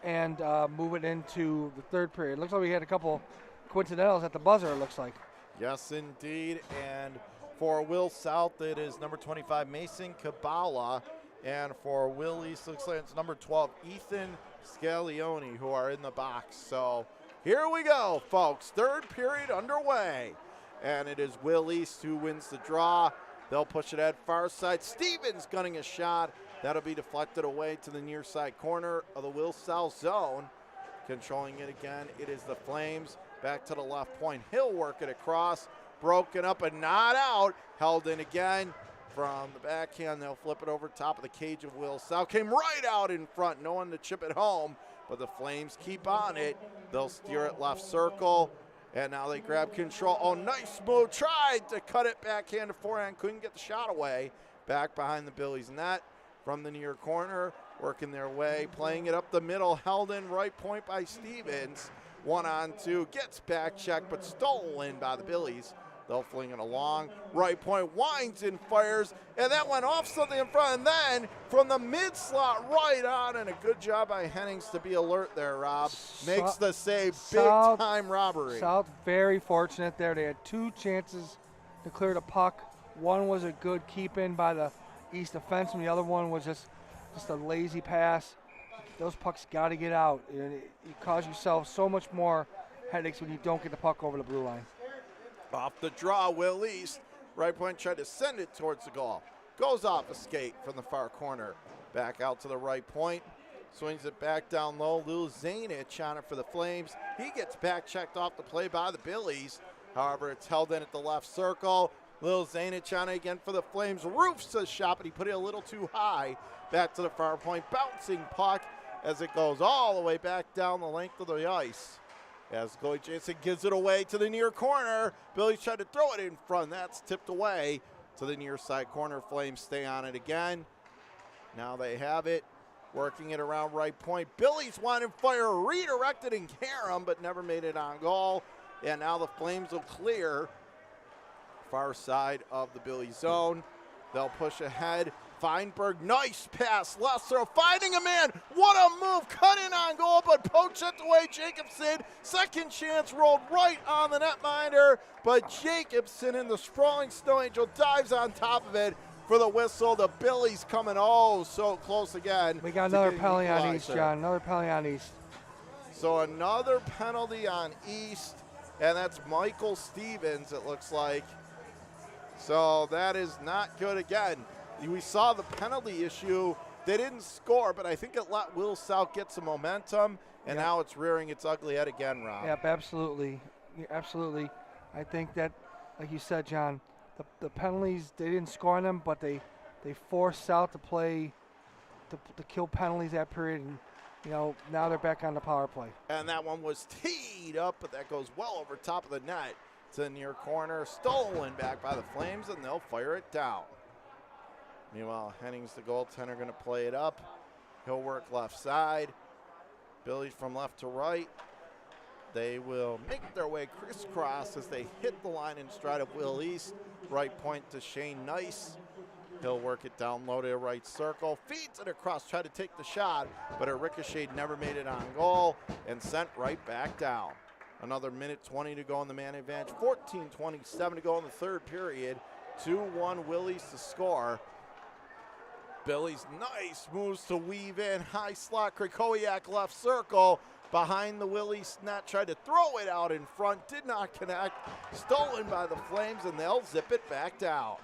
and move it into the third period. Looks like we had a couple coincidentals at the buzzer, it looks like. Yes, indeed. And for Will South, it is number 25, Mason Kabala. And for Will East, looks like it's number 12, Ethan Scalioni, who are in the box. So here we go, folks. Third period underway. And it is Will East who wins the draw. They'll push it at far side. Stevens gunning a shot. That'll be deflected away to the near side corner of the Will South zone. Controlling it again, it is the Flames. Back to the left point. He'll work it across. Broken up and not out. Held in again. From the backhand, they'll flip it over top of the cage of Will South. Came right out in front. No one to chip it home. But the Flames keep on it. They'll steer it left circle. And now they grab control. Oh, nice move. Tried to cut it backhand to forehand. Couldn't get the shot away. Back behind the Billies net. From the near corner, working their way, playing it up the middle, held in right point by Stevens. 1-on-2, gets back checked, but stolen by the Billies. They'll fling it along. Right point, winds and fires, and that went off something in front. And then from the mid slot, right on, and a good job by Hennings to be alert there, Rob. Makes the save, big time robbery. South very fortunate there. They had two chances to clear the puck. One was a good keep in by the East defenseman. The other one was just a lazy pass. Those pucks got to get out. You cause yourself so much more headaches when you don't get the puck over the blue line. Off the draw, Will East. Right point tried to send it towards the goal. Goes off a skate from the far corner. Back out to the right point. Swings it back down low. Lil Zainich on it for the Flames. He gets back checked off the play by the Billies. However, it's held in at the left circle. Lil Zainich on it again for the Flames. Roofs the shot, but he put it a little too high. Back to the far point. Bouncing puck as it goes all the way back down the length of the ice. As goalie Jason gives it away to the near corner. Billy's tried to throw it in front. That's tipped away to the near side corner. Flames stay on it again. Now they have it. Working it around right point. Billy's wanted fire. Redirected and Karam, but never made it on goal. And now the Flames will clear far side of the Billy zone. They'll push ahead. Feinberg, nice pass. Lesser finding a man. What a move. Cut in on goal, but poked it away. Jacobson, second chance, rolled right on the netminder. But Jacobson in the sprawling Snow Angel dives on top of it for the whistle. The Billies coming so close again. We got another penalty on East, John. Another penalty on East. So another penalty on East, and that's Michael Stevens, it looks like. So that is not good again. We saw the penalty issue. They didn't score, but I think it let Will South get some momentum, and now it's rearing its ugly head again, Rob. Yep, absolutely. Absolutely. I think that, like you said, John, the penalties, they didn't score on them, but they forced South to play, to kill penalties that period, and now they're back on the power play. And that one was teed up, but that goes well over top of the net to the near corner. Stolen back by the Flames, and they'll fire it down. Meanwhile, Hennings, the goaltender, going to play it up. He'll work left side. Billy's from left to right. They will make their way crisscross as they hit the line in stride of Will East. Right point to Shane Nice. He'll work it down low to the right circle. Feeds it across, tried to take the shot, but it ricocheted, never made it on goal, and sent right back down. Another minute 20 to go in the man advantage. 14:27 to go in the third period. 2-1 Will East to score. Billy's Nice moves to weave in. High slot, Krakowiak left circle. Behind the Will East net, tried to throw it out in front, did not connect. Stolen by the Flames, and they'll zip it back down.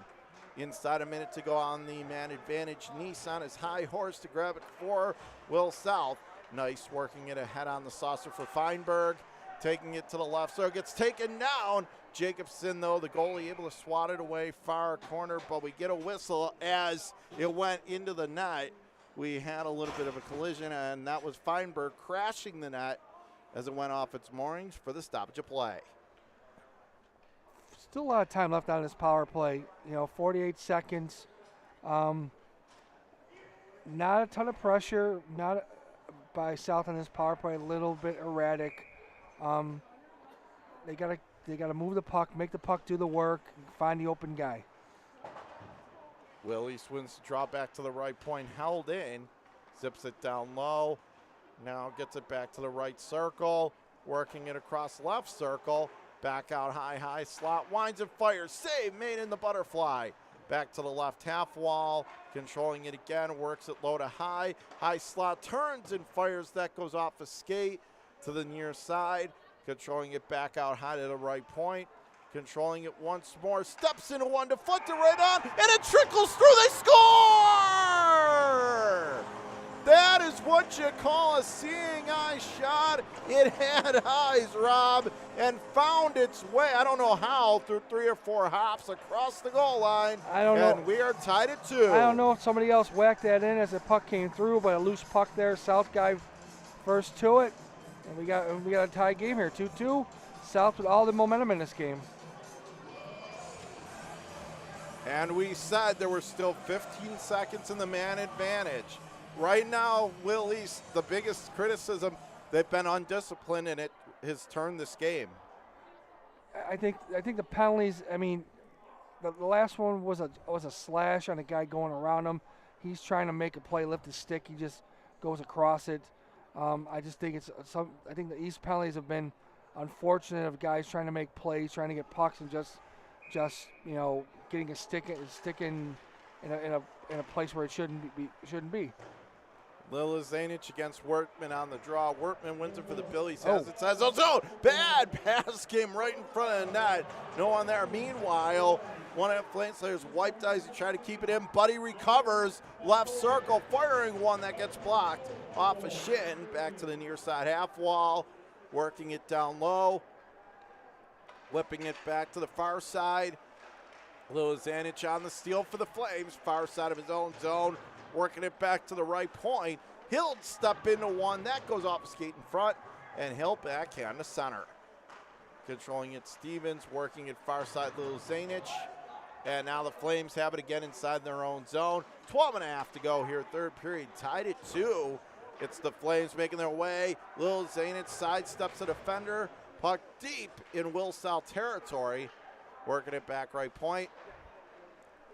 Inside a minute to go on the man advantage. Nice on his high horse to grab it for Will South. Nice working it ahead on the saucer for Feinberg. Taking it to the left, so it gets taken down. Jacobson, though, the goalie, able to swat it away far corner, but we get a whistle as it went into the net. We had a little bit of a collision, and that was Feinberg crashing the net as it went off its moorings for the stoppage of play. Still a lot of time left on this power play. 48 seconds. Not a ton of pressure. Not by South on this power play. A little bit erratic. They gotta move the puck, make the puck do the work, find the open guy. Will East wins the draw back to the right point, held in, zips it down low. Now gets it back to the right circle, working it across left circle. Back out high slot, winds and fires, save made in the butterfly. Back to the left half wall, controlling it again, works it low to high. High slot, turns and fires, that goes off a skate to the near side. Controlling it back out high to the right point. Controlling it once more, steps into one, deflected right on, and it trickles through, they score! That is what you call a seeing eye shot. It had eyes, Rob, and found its way, I don't know how, through 3 or 4 hops across the goal line. I don't know. And we are tied at 2. I don't know if somebody else whacked that in as the puck came through, but a loose puck there. South guy first to it, and we got a tie game here, 2-2. South with all the momentum in this game. And we said there were still 15 seconds in the man advantage. Right now, Will East, the biggest criticism, they've been undisciplined, and it has turned this game. I think the penalties. I mean, the last one was a slash on a guy going around him. He's trying to make a play, lift his stick. He just goes across it. I just think I think the East penalties have been unfortunate of guys trying to make plays, trying to get pucks, and just getting a stick in a place where it shouldn't be. Lila Zanich against Wortman on the draw. Wortman wins it for the Billies. Has it, says, oh, bad pass came right in front of the net. No one there. Meanwhile, one of the Flameslayers wiped eyes to try to keep it in. Buddy recovers. Left circle, firing one that gets blocked off a shin. Back to the near side half wall. Working it down low. Whipping it back to the far side. Lila Zanich on the steal for the Flames. Far side of his own zone. Working it back to the right point. He'll step into one. That goes off a skate in front, and he'll backhand to center. Controlling it, Stevens. Working it far side, Lil Zanich. And now the Flames have it again inside their own zone. 12 and a half to go here, third period. Tied at 2. It's the Flames making their way. Lil Zanich sidesteps a defender. Puck deep in Will South territory. Working it back right point.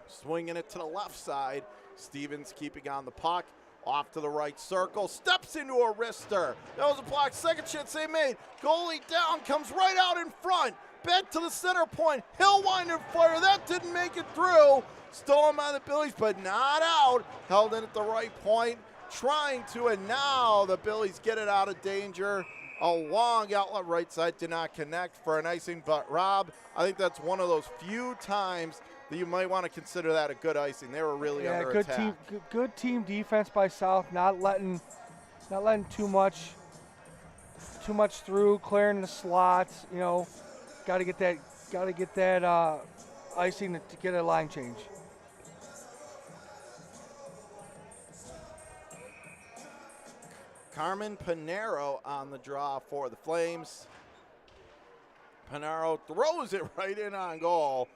Swinging it to the left side. Stevens keeping on the puck. Off to the right circle. Steps into a wrister. That was a block. Second chance they made. Goalie down. Comes right out in front. Back to the center point. Hill wind and fire. That didn't make it through. Stolen by the Billies, but not out. Held in at the right point. Trying to, and now the Billies get it out of danger. A long outlet right side did not connect for an icing, but Rob, I think that's one of those few times that you might want to consider that a good icing. They were really under attack. Good team defense by South, not letting too much through, clearing the slots. Got to get that icing to get a line change. Carmen Pinero on the draw for the Flames. Pinero throws it right in on goal.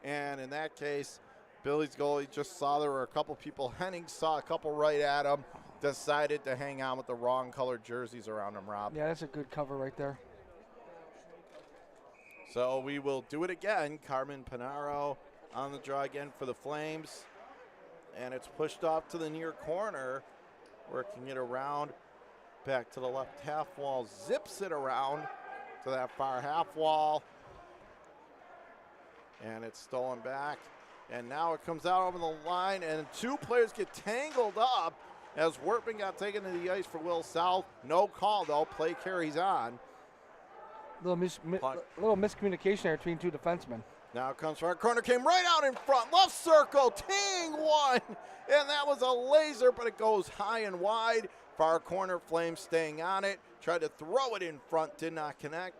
And in that case, Billy's goalie just saw there were a couple people. Henning saw a couple right at him. decided to hang on with the wrong colored jerseys around him, Rob. Yeah, that's a good cover right there. So we will do it again. Carmen Panaro on the draw again for the Flames. And it's pushed off to the near corner, working it around back to the left half wall, zips it around to that far half wall. And it's stolen back. And now it comes out over the line, and two players get tangled up as Wortman got taken to the ice for Will South. No call, though. Play carries on. Little miscommunication there between two defensemen. Now it comes from our corner, came right out in front, left circle, ting one, and that was a laser, but it goes high and wide. Far corner, Flames staying on it, tried to throw it in front, did not connect.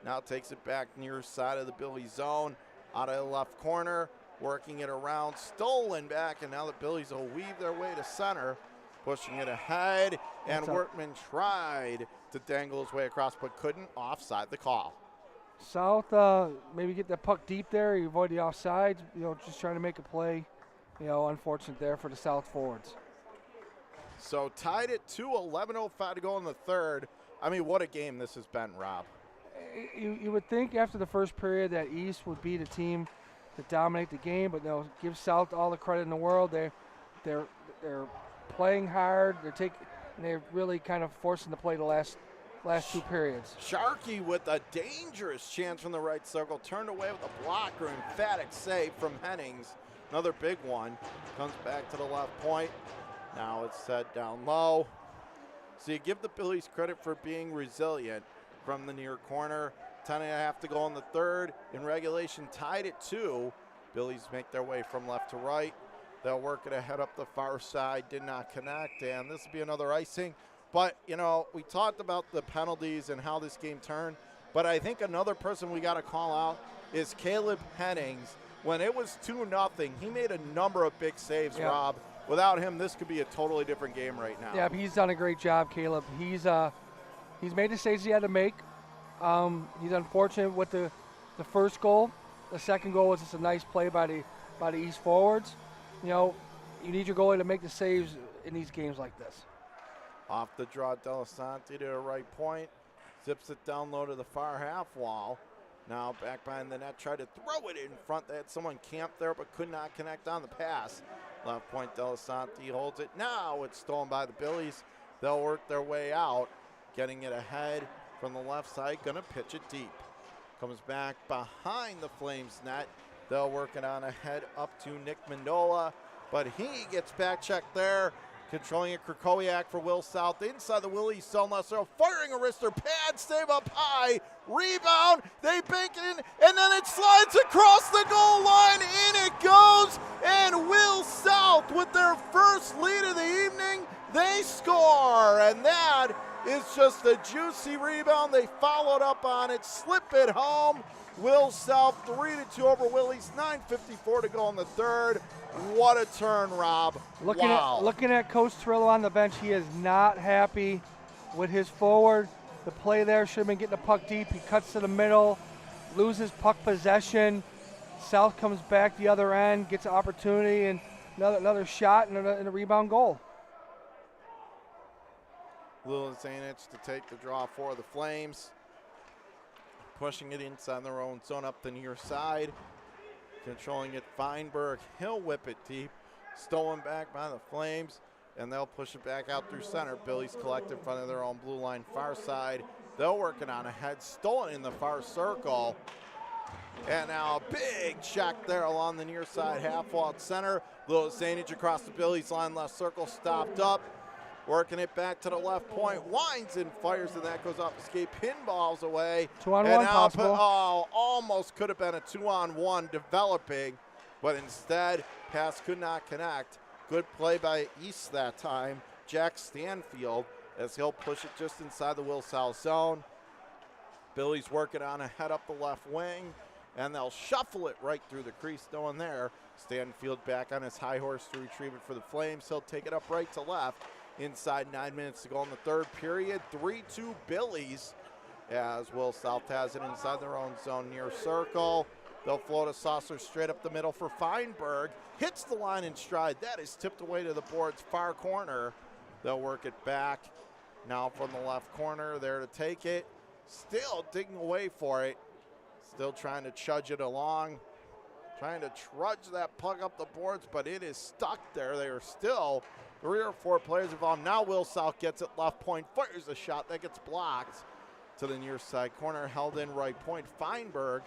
Now takes it back near side of the Billy zone, out of the left corner, working it around, stolen back, and now the Billies will weave their way to center, pushing it ahead, and Wortman tried to dangle his way across, but couldn't. Offside the call. South maybe get that puck deep there. You avoid the offsides. Just trying to make a play. Unfortunate there for the South forwards. So tied at 2, 11:05 to go in the third. I mean, what a game this has been, Rob. You would think after the first period that East would be the team to dominate the game, but they'll give South all the credit in the world. They're playing hard. They're really kind of forcing the play the last two periods. Sharkey with a dangerous chance from the right circle, turned away with a blocker, emphatic save from Hennings. Another big one, comes back to the left point. Now it's set down low. So you give the Billies credit for being resilient from the near corner. 10.5 to go in the third. In regulation, tied at 2. Billies make their way from left to right. They'll work it ahead up the far side, did not connect, and this will be another icing. But, we talked about the penalties and how this game turned, but I think another person we got to call out is Caleb Hennings. When it was 2-0, he made a number of big saves, yeah. Rob. Without him, this could be a totally different game right now. Yeah, he's done a great job, Caleb. He's made the saves he had to make. He's unfortunate with the first goal. The second goal was just a nice play by the East forwards. You need your goalie to make the saves in these games like this. Off the draw, Delisante to the right point. Zips it down low to the far half wall. Now back behind the net, tried to throw it in front. They had someone camped there but could not connect on the pass. Left point, Delisante holds it. Now it's stolen by the Billies. They'll work their way out, getting it ahead from the left side. Gonna pitch it deep. Comes back behind the Flames net. They'll work it on ahead up to Nick Mandola, but he gets back checked there. Controlling it, Krakowiak for Will South. Inside the Willie zone, Lester firing a wrister, pad, save up high, rebound, they bank it in, and then it slides across the goal line, in it goes, and Will South with their first lead of the evening, they score, and that is just a juicy rebound. They followed up on it, slip it home. Will South 3-2 over Willie's, 9:54 to go in the third. What a turn, Rob. Looking at Coach Trillo on the bench, he is not happy with his forward. The play there should have been getting the puck deep. He cuts to the middle, loses puck possession. South comes back the other end, gets an opportunity, and another shot and a rebound goal. Lil Zanich to take the draw for the Flames. Pushing it inside their own zone up the near side. Controlling it, Feinberg. He'll whip it deep. Stolen back by the Flames, and they'll push it back out through center. Billy's collect in front of their own blue line far side. They'll work it on ahead. Stolen in the far circle. And now a big check there along the near side half wall at center. Lil Zanich across the Billy's line, left circle, stopped up. Working it back to the left point, winds and fires, and that goes off escape, pinballs away. 2-on-1 possible. Almost could have been a 2-on-1 developing, but instead, pass could not connect. Good play by East that time. Jack Stanfield, as he'll push it just inside the Will South zone. Billy's working on ahead up the left wing, and they'll shuffle it right through the crease, no one there. Stanfield back on his high horse to retrieve it for the Flames. He'll take it up right to left. Inside 9 minutes to go in the third period. 3-2 Billies as Will South has it inside their own zone near circle. They'll float a saucer straight up the middle for Feinberg. Hits the line in stride. That is tipped away to the boards far corner. They'll work it back. Now from the left corner, there to take it. Still digging away for it. Still trying to chudge it along. Trying to trudge that puck up the boards, but it is stuck there. They are still 3 or 4 players involved. Now Will South gets it left point, fires a shot that gets blocked to the near side corner, held in right point. Feinberg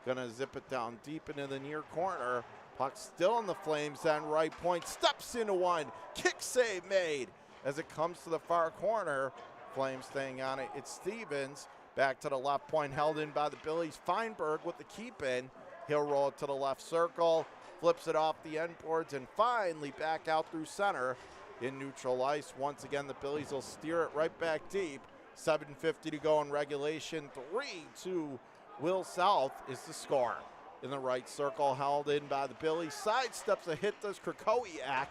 gonna zip it down deep into the near corner. Puck still in the Flames end, right point, steps into one, kick save made as it comes to the far corner. Flames staying on it. It's Stevens back to the left point, held in by the Billies. Feinberg with the keep in. He'll roll it to the left circle, flips it off the end boards, and finally back out through center in neutral ice. Once again, the Billies will steer it right back deep. 7:50 to go in regulation. 3-2 Will South is the score. In the right circle, held in by the Billies. Sidesteps a hit, does Krakowiak.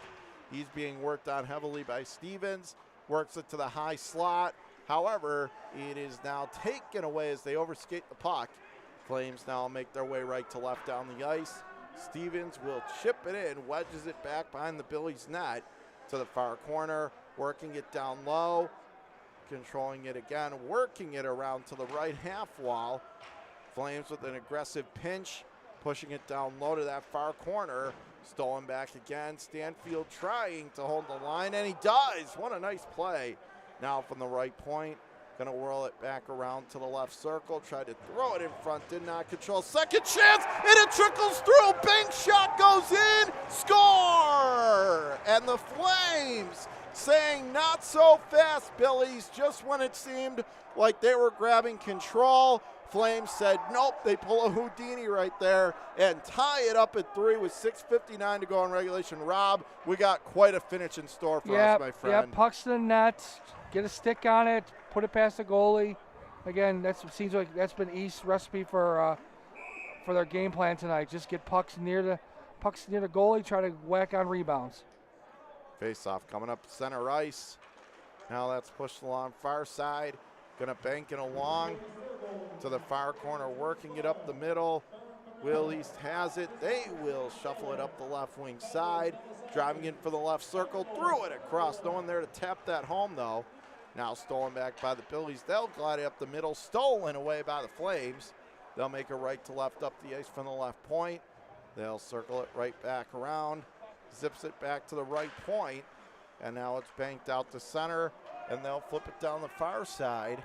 He's being worked on heavily by Stevens. Works it to the high slot. However, it is now taken away as they overskate the puck. Flames now make their way right to left down the ice. Stevens will chip it in, wedges it back behind the Billies net to the far corner, working it down low, controlling it again, working it around to the right half wall. Flames with an aggressive pinch, pushing it down low to that far corner. Stolen back again. Stanfield trying to hold the line, and he does. What a nice play. Now from the right point, gonna whirl it back around to the left circle. Tried to throw it in front, did not control. Second chance, and it trickles through. Bank shot goes in. Score! And the Flames saying not so fast, Billies, just when it seemed like they were grabbing control. Flames said nope. They pull a Houdini right there and tie it up at 3 with 6:59 to go in regulation. Rob, we got quite a finish in store for us, my friend. Yeah, pucks to the net, get a stick on it, put it past the goalie. Again, seems like that's been East's recipe for their game plan tonight. Just get pucks near the goalie, try to whack on rebounds. Face-off coming up center ice. Now that's pushed along far side. Gonna bank it along to the far corner, working it up the middle. Will East has it. They will shuffle it up the left wing side. Driving in for the left circle, threw it across. No one there to tap that home though. Now stolen back by the Billies. They'll glide it up the middle, stolen away by the Flames. They'll make a right to left up the ice from the left point. They'll circle it right back around. Zips it back to the right point. And now it's banked out to center. And they'll flip it down the far side.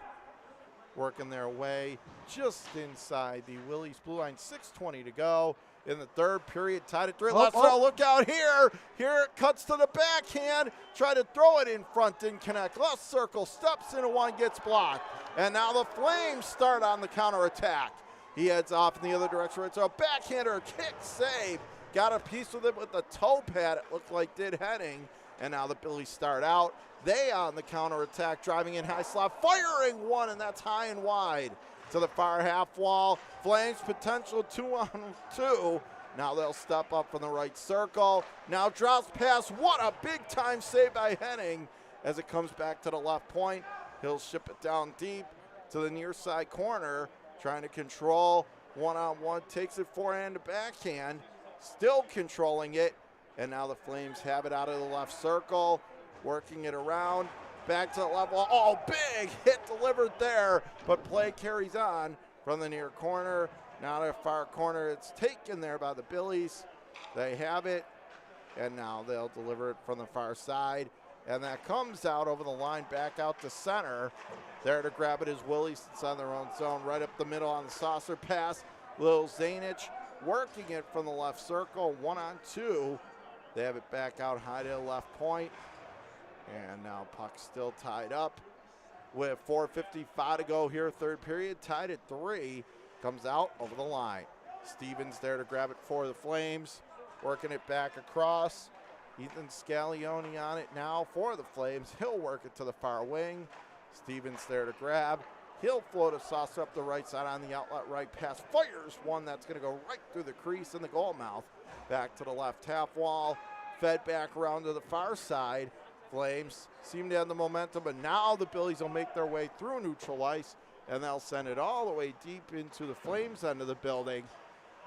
Working their way just inside the Willys blue line. 6:20 to go in the third period. Tied at 3. Let's look out here. Here it cuts to the backhand. Try to throw it in front. Didn't connect. Left circle. Steps into one. Gets blocked. And now the Flames start on the counterattack. He heads off in the other direction. It's a backhander. Kick save. Got a piece with it with the toe pad. It looked like did Henning. And now the Billies start out. They on the counterattack, driving in high slot, firing one, and that's high and wide to the far half wall. Flames potential 2-on-2. Now they'll step up from the right circle. Now drops pass. What a big time save by Henning as it comes back to the left point. He'll ship it down deep to the near side corner, trying to control one-on-one. Takes it forehand to backhand, still controlling it. And now the Flames have it out of the left circle, working it around, back to the left wall. Oh, big hit delivered there, but play carries on from the near corner. Now to the far corner, it's taken there by the Billies. They have it, and now they'll deliver it from the far side. And that comes out over the line, back out to center. There to grab it is Willies inside their own zone, right up the middle on the saucer pass. Lil Zanich working it from the left circle, 1-on-2. They have it back out high to the left point. And now puck still tied up with 4:55 to go here, third period. Tied at 3. Comes out over the line. Stevens there to grab it for the Flames. Working it back across. Ethan Scalioni on it now for the Flames. He'll work it to the far wing. Stevens there to grab. He'll float a saucer up the right side on the outlet right pass. Fires one that's going to go right through the crease in the goal mouth. Back to the left half wall. Fed back around to the far side. Flames seem to have the momentum, but now the Billies will make their way through neutral ice, and they'll send it all the way deep into the Flames end of the building.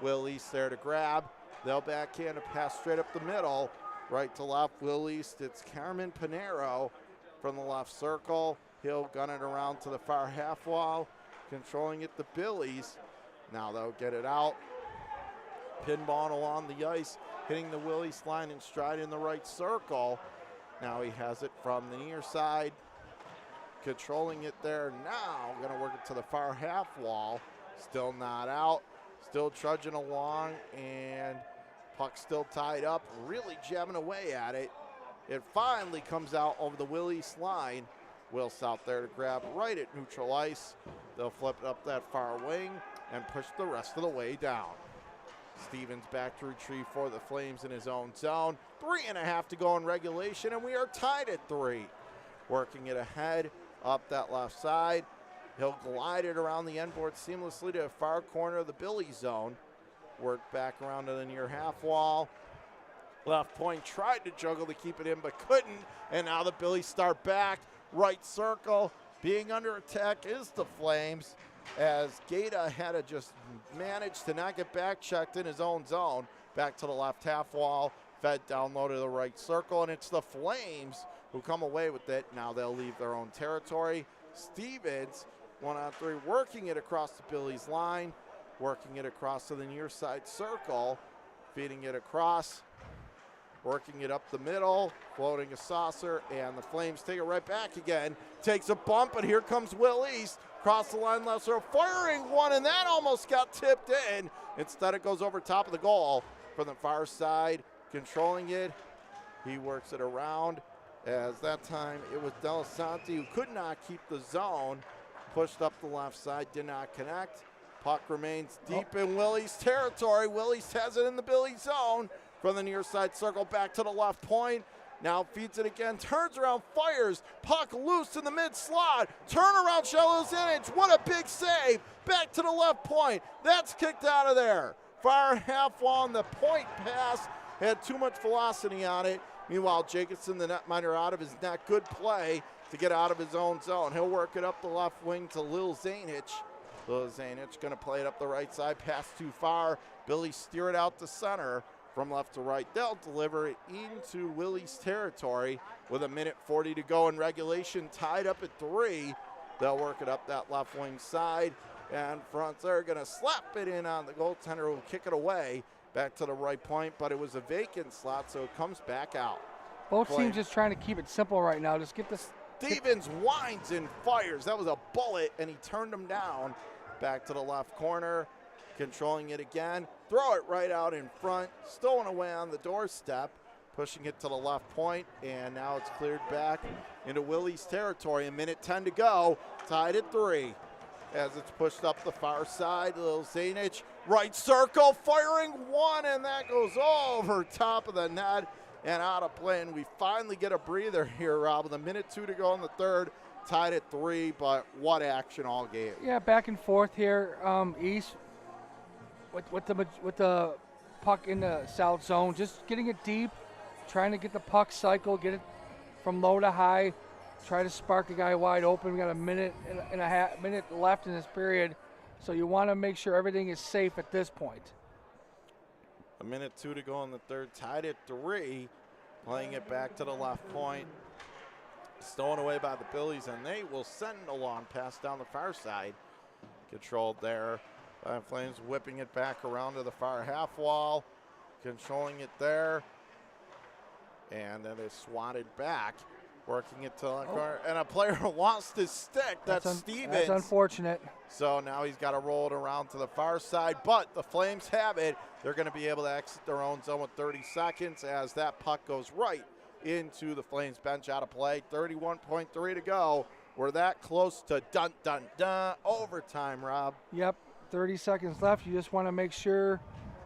Will East there to grab. They'll backhand a pass straight up the middle. Right to left, Will East. It's Carmen Pinero from the left circle. He'll gun it around to the far half wall, controlling it the Billies. Now they'll get it out. Pinball along the ice, hitting the Willies line and stride in the right circle. Now he has it from the near side, controlling it there. Now going to work it to the far half wall. Still not out, still trudging along, and puck still tied up, really jamming away at it. It finally comes out over the Willies line. Wills out there to grab right at neutral ice. They'll flip it up that far wing and push the rest of the way down. Stevens back to retrieve for the Flames in his own zone. 3.5 to go in regulation, and we are tied at 3. Working it ahead up that left side. He'll glide it around the end board seamlessly to the far corner of the Billy zone. Work back around to the near half wall. Left point tried to juggle to keep it in, but couldn't. And now the Billies start back. Right circle. Being under attack is the Flames, as Gata had to just manage to not get back checked in his own zone. Back to the left half wall. Fed down low to the right circle, and it's the Flames who come away with it. Now they'll leave their own territory. Stevens, 1-on-3, working it across the Billies line. Working it across to the near side circle. Feeding it across. Working it up the middle, floating a saucer, and the Flames take it right back again. Takes a bump, and here comes Will East. Cross the line left circle, firing one, and that almost got tipped in. Instead, it goes over top of the goal from the far side. Controlling it, he works it around, as that time it was Delisante who could not keep the zone. Pushed up the left side, did not connect. Puck remains deep in Willie's territory. Willie's has it in the Billy zone. From the near side circle back to the left point. Now feeds it again, turns around, fires. Puck loose in the mid slot. Turnaround, Shallows in it. What a big save. Back to the left point. That's kicked out of there. Far half wall on the point pass. Had too much velocity on it. Meanwhile, Jacobson, the netminder, out of his net. Good play to get out of his own zone. He'll work it up the left wing to Lil Zanich. Lil Zanich going to play it up the right side. Pass too far. Billy steer it out to center. From left to right, they'll deliver it into Willie's territory with 1:40 to go in regulation, tied up at 3. They'll work it up that left wing side, and front they're going to slap it in on the goaltender who will kick it away back to the right point, but it was a vacant slot, so it comes back out. Both teams just trying to keep it simple right now. Just get this. Stevens winds and fires. That was a bullet, and he turned him down. Back to the left corner. Controlling it again, throw it right out in front, stolen away on the doorstep, pushing it to the left point, and now it's cleared back into Willie's territory. 1:10 to go, tied at 3. As it's pushed up the far side, Lil Zanich, right circle, firing one, and that goes over top of the net and out of play. And we finally get a breather here, Rob, with 1:02 to go in the third. Tied at 3, but what action all game. Yeah, back and forth here. East with the puck in the south zone, just getting it deep, trying to get the puck cycle, get it from low to high, try to spark a guy wide open. We got a minute left in this period, so you want to make sure everything is safe at this point. 1:02 to go in the third, tied at 3, playing it back to the left point. Stolen away by the Billies, and they will send a long pass down the far side. Controlled there by Flames, whipping it back around to the far half wall. Controlling it there. And then it's swatted back. Working it to the corner. And a player lost his stick. That's Stevens. That's unfortunate. So now he's got to roll it around to the far side. But the Flames have it. They're going to be able to exit their own zone with 30 seconds as that puck goes right into the Flames bench, out of play. 31.3 to go. We're that close to dun-dun-dun overtime, Rob. Yep, 30 seconds left. You just want to make sure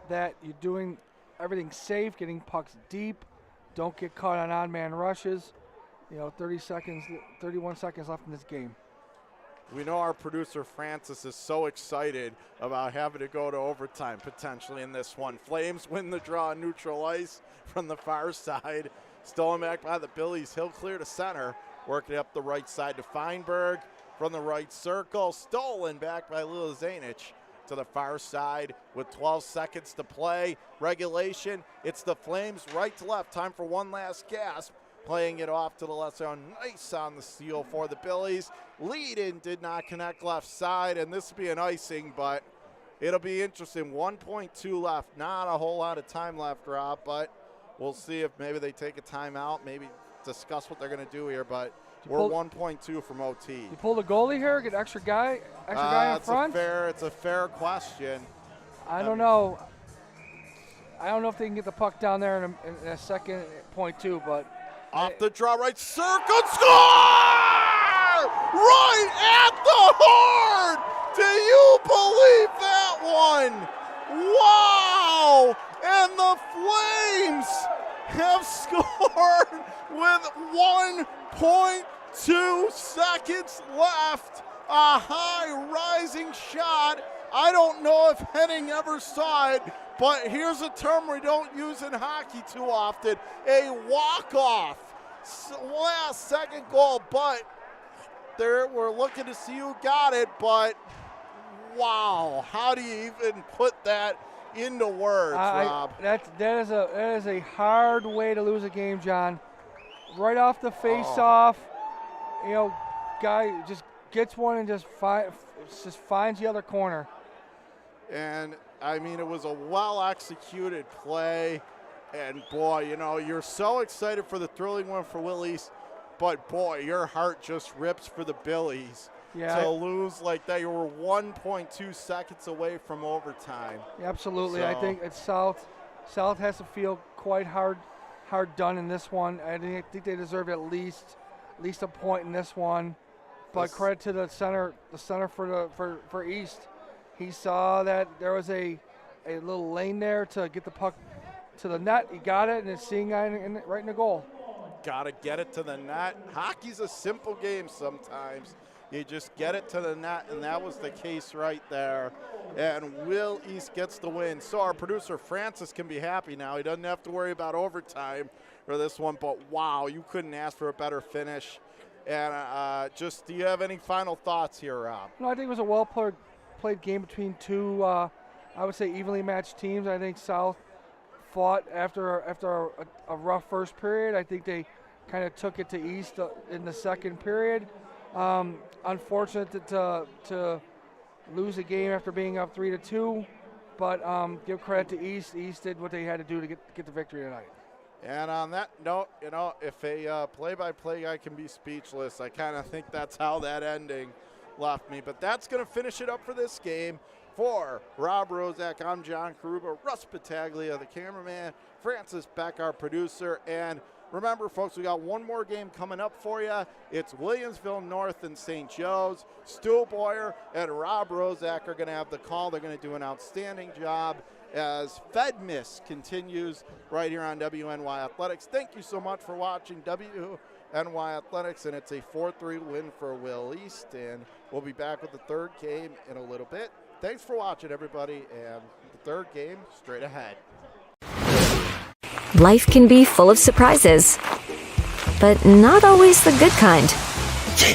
that you're doing everything safe, getting pucks deep. Don't get caught on on-man rushes. 31 seconds left in this game. We know our producer Francis is so excited about having to go to overtime potentially in this one. Flames win the draw on neutral ice from the far side. Stolen back by the Billies. He'll clear to center. Working up the right side to Feinberg from the right circle. Stolen back by Lil Zanich to the far side with 12 seconds to play. Regulation. It's the Flames right to left. Time for one last gasp. playing it off to the left side. Nice on the steal for the Billies. Lead in did not connect left side, and this will be an icing, but it'll be interesting. 1.2 left. Not a whole lot of time left, Rob, but we'll see if maybe they take a timeout, maybe discuss what they're going to do here, but we're 1.2 from OT. You pull the goalie here, get extra guy in front? It's a fair question. I don't know. I don't know if they can get the puck down there in a second, .2, but. Off the draw, right circle, score! Right at the horn! Do you believe that one? Wow! And the Flames have scored with 1.2 seconds left. A high rising shot. I don't know if Henning ever saw it, but here's a term we don't use in hockey too often, a walk-off. Last second goal, but we're looking to see who got it, but wow, how do you even put that into words, Rob? That is a hard way to lose a game, John. Right off the face-off, guy just gets one and just finds the other corner. And, I mean, it was a well-executed play. And, boy, you're so excited for the thrilling one for Willie's, but, boy, your heart just rips for the Billies. Yeah. To lose like that. You were 1.2 seconds away from overtime. Yeah, absolutely. So. I think it's South. South has to feel quite hard done in this one. I think they deserve at least a point in this one. But credit to the center for East. He saw that there was a little lane there to get the puck to the net. He got it, and it's seeing guy right in the goal. Got to get it to the net. Hockey's a simple game sometimes. You just get it to the net, and that was the case right there. And Will East gets the win. So our producer Francis can be happy now. He doesn't have to worry about overtime for this one. But, wow, you couldn't ask for a better finish. And do you have any final thoughts here, Rob? No, I think it was a well-played game between two, I would say, evenly matched teams. I think South fought after a rough first period. I think they kind of took it to East in the second period. Unfortunate to lose a game after being up 3-2, but give credit to East. East did what they had to do to get the victory tonight. And on that note, if a play-by-play guy can be speechless, I kind of think that's how that ending left me. But that's going to finish it up for this game. For Rob Rozak, I'm John Caruba, Russ Battaglia, the cameraman, Francis Beck, our producer, and remember, folks, we got one more game coming up for you. It's Williamsville North and St. Joe's. Stu Boyer and Rob Rozak are going to have the call. They're going to do an outstanding job as FedMiss continues right here on WNY Athletics. Thank you so much for watching WNY Athletics, and it's a 4-3 win for Will East, and we'll be back with the third game in a little bit. Thanks for watching, everybody, and the third game straight ahead. Life can be full of surprises, but not always the good kind.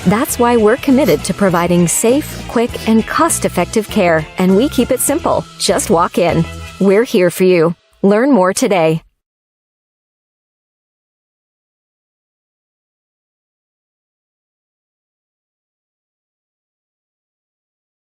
That's why we're committed to providing safe, quick, and cost-effective care, and we keep it simple. Just walk in. We're here for you. Learn more today.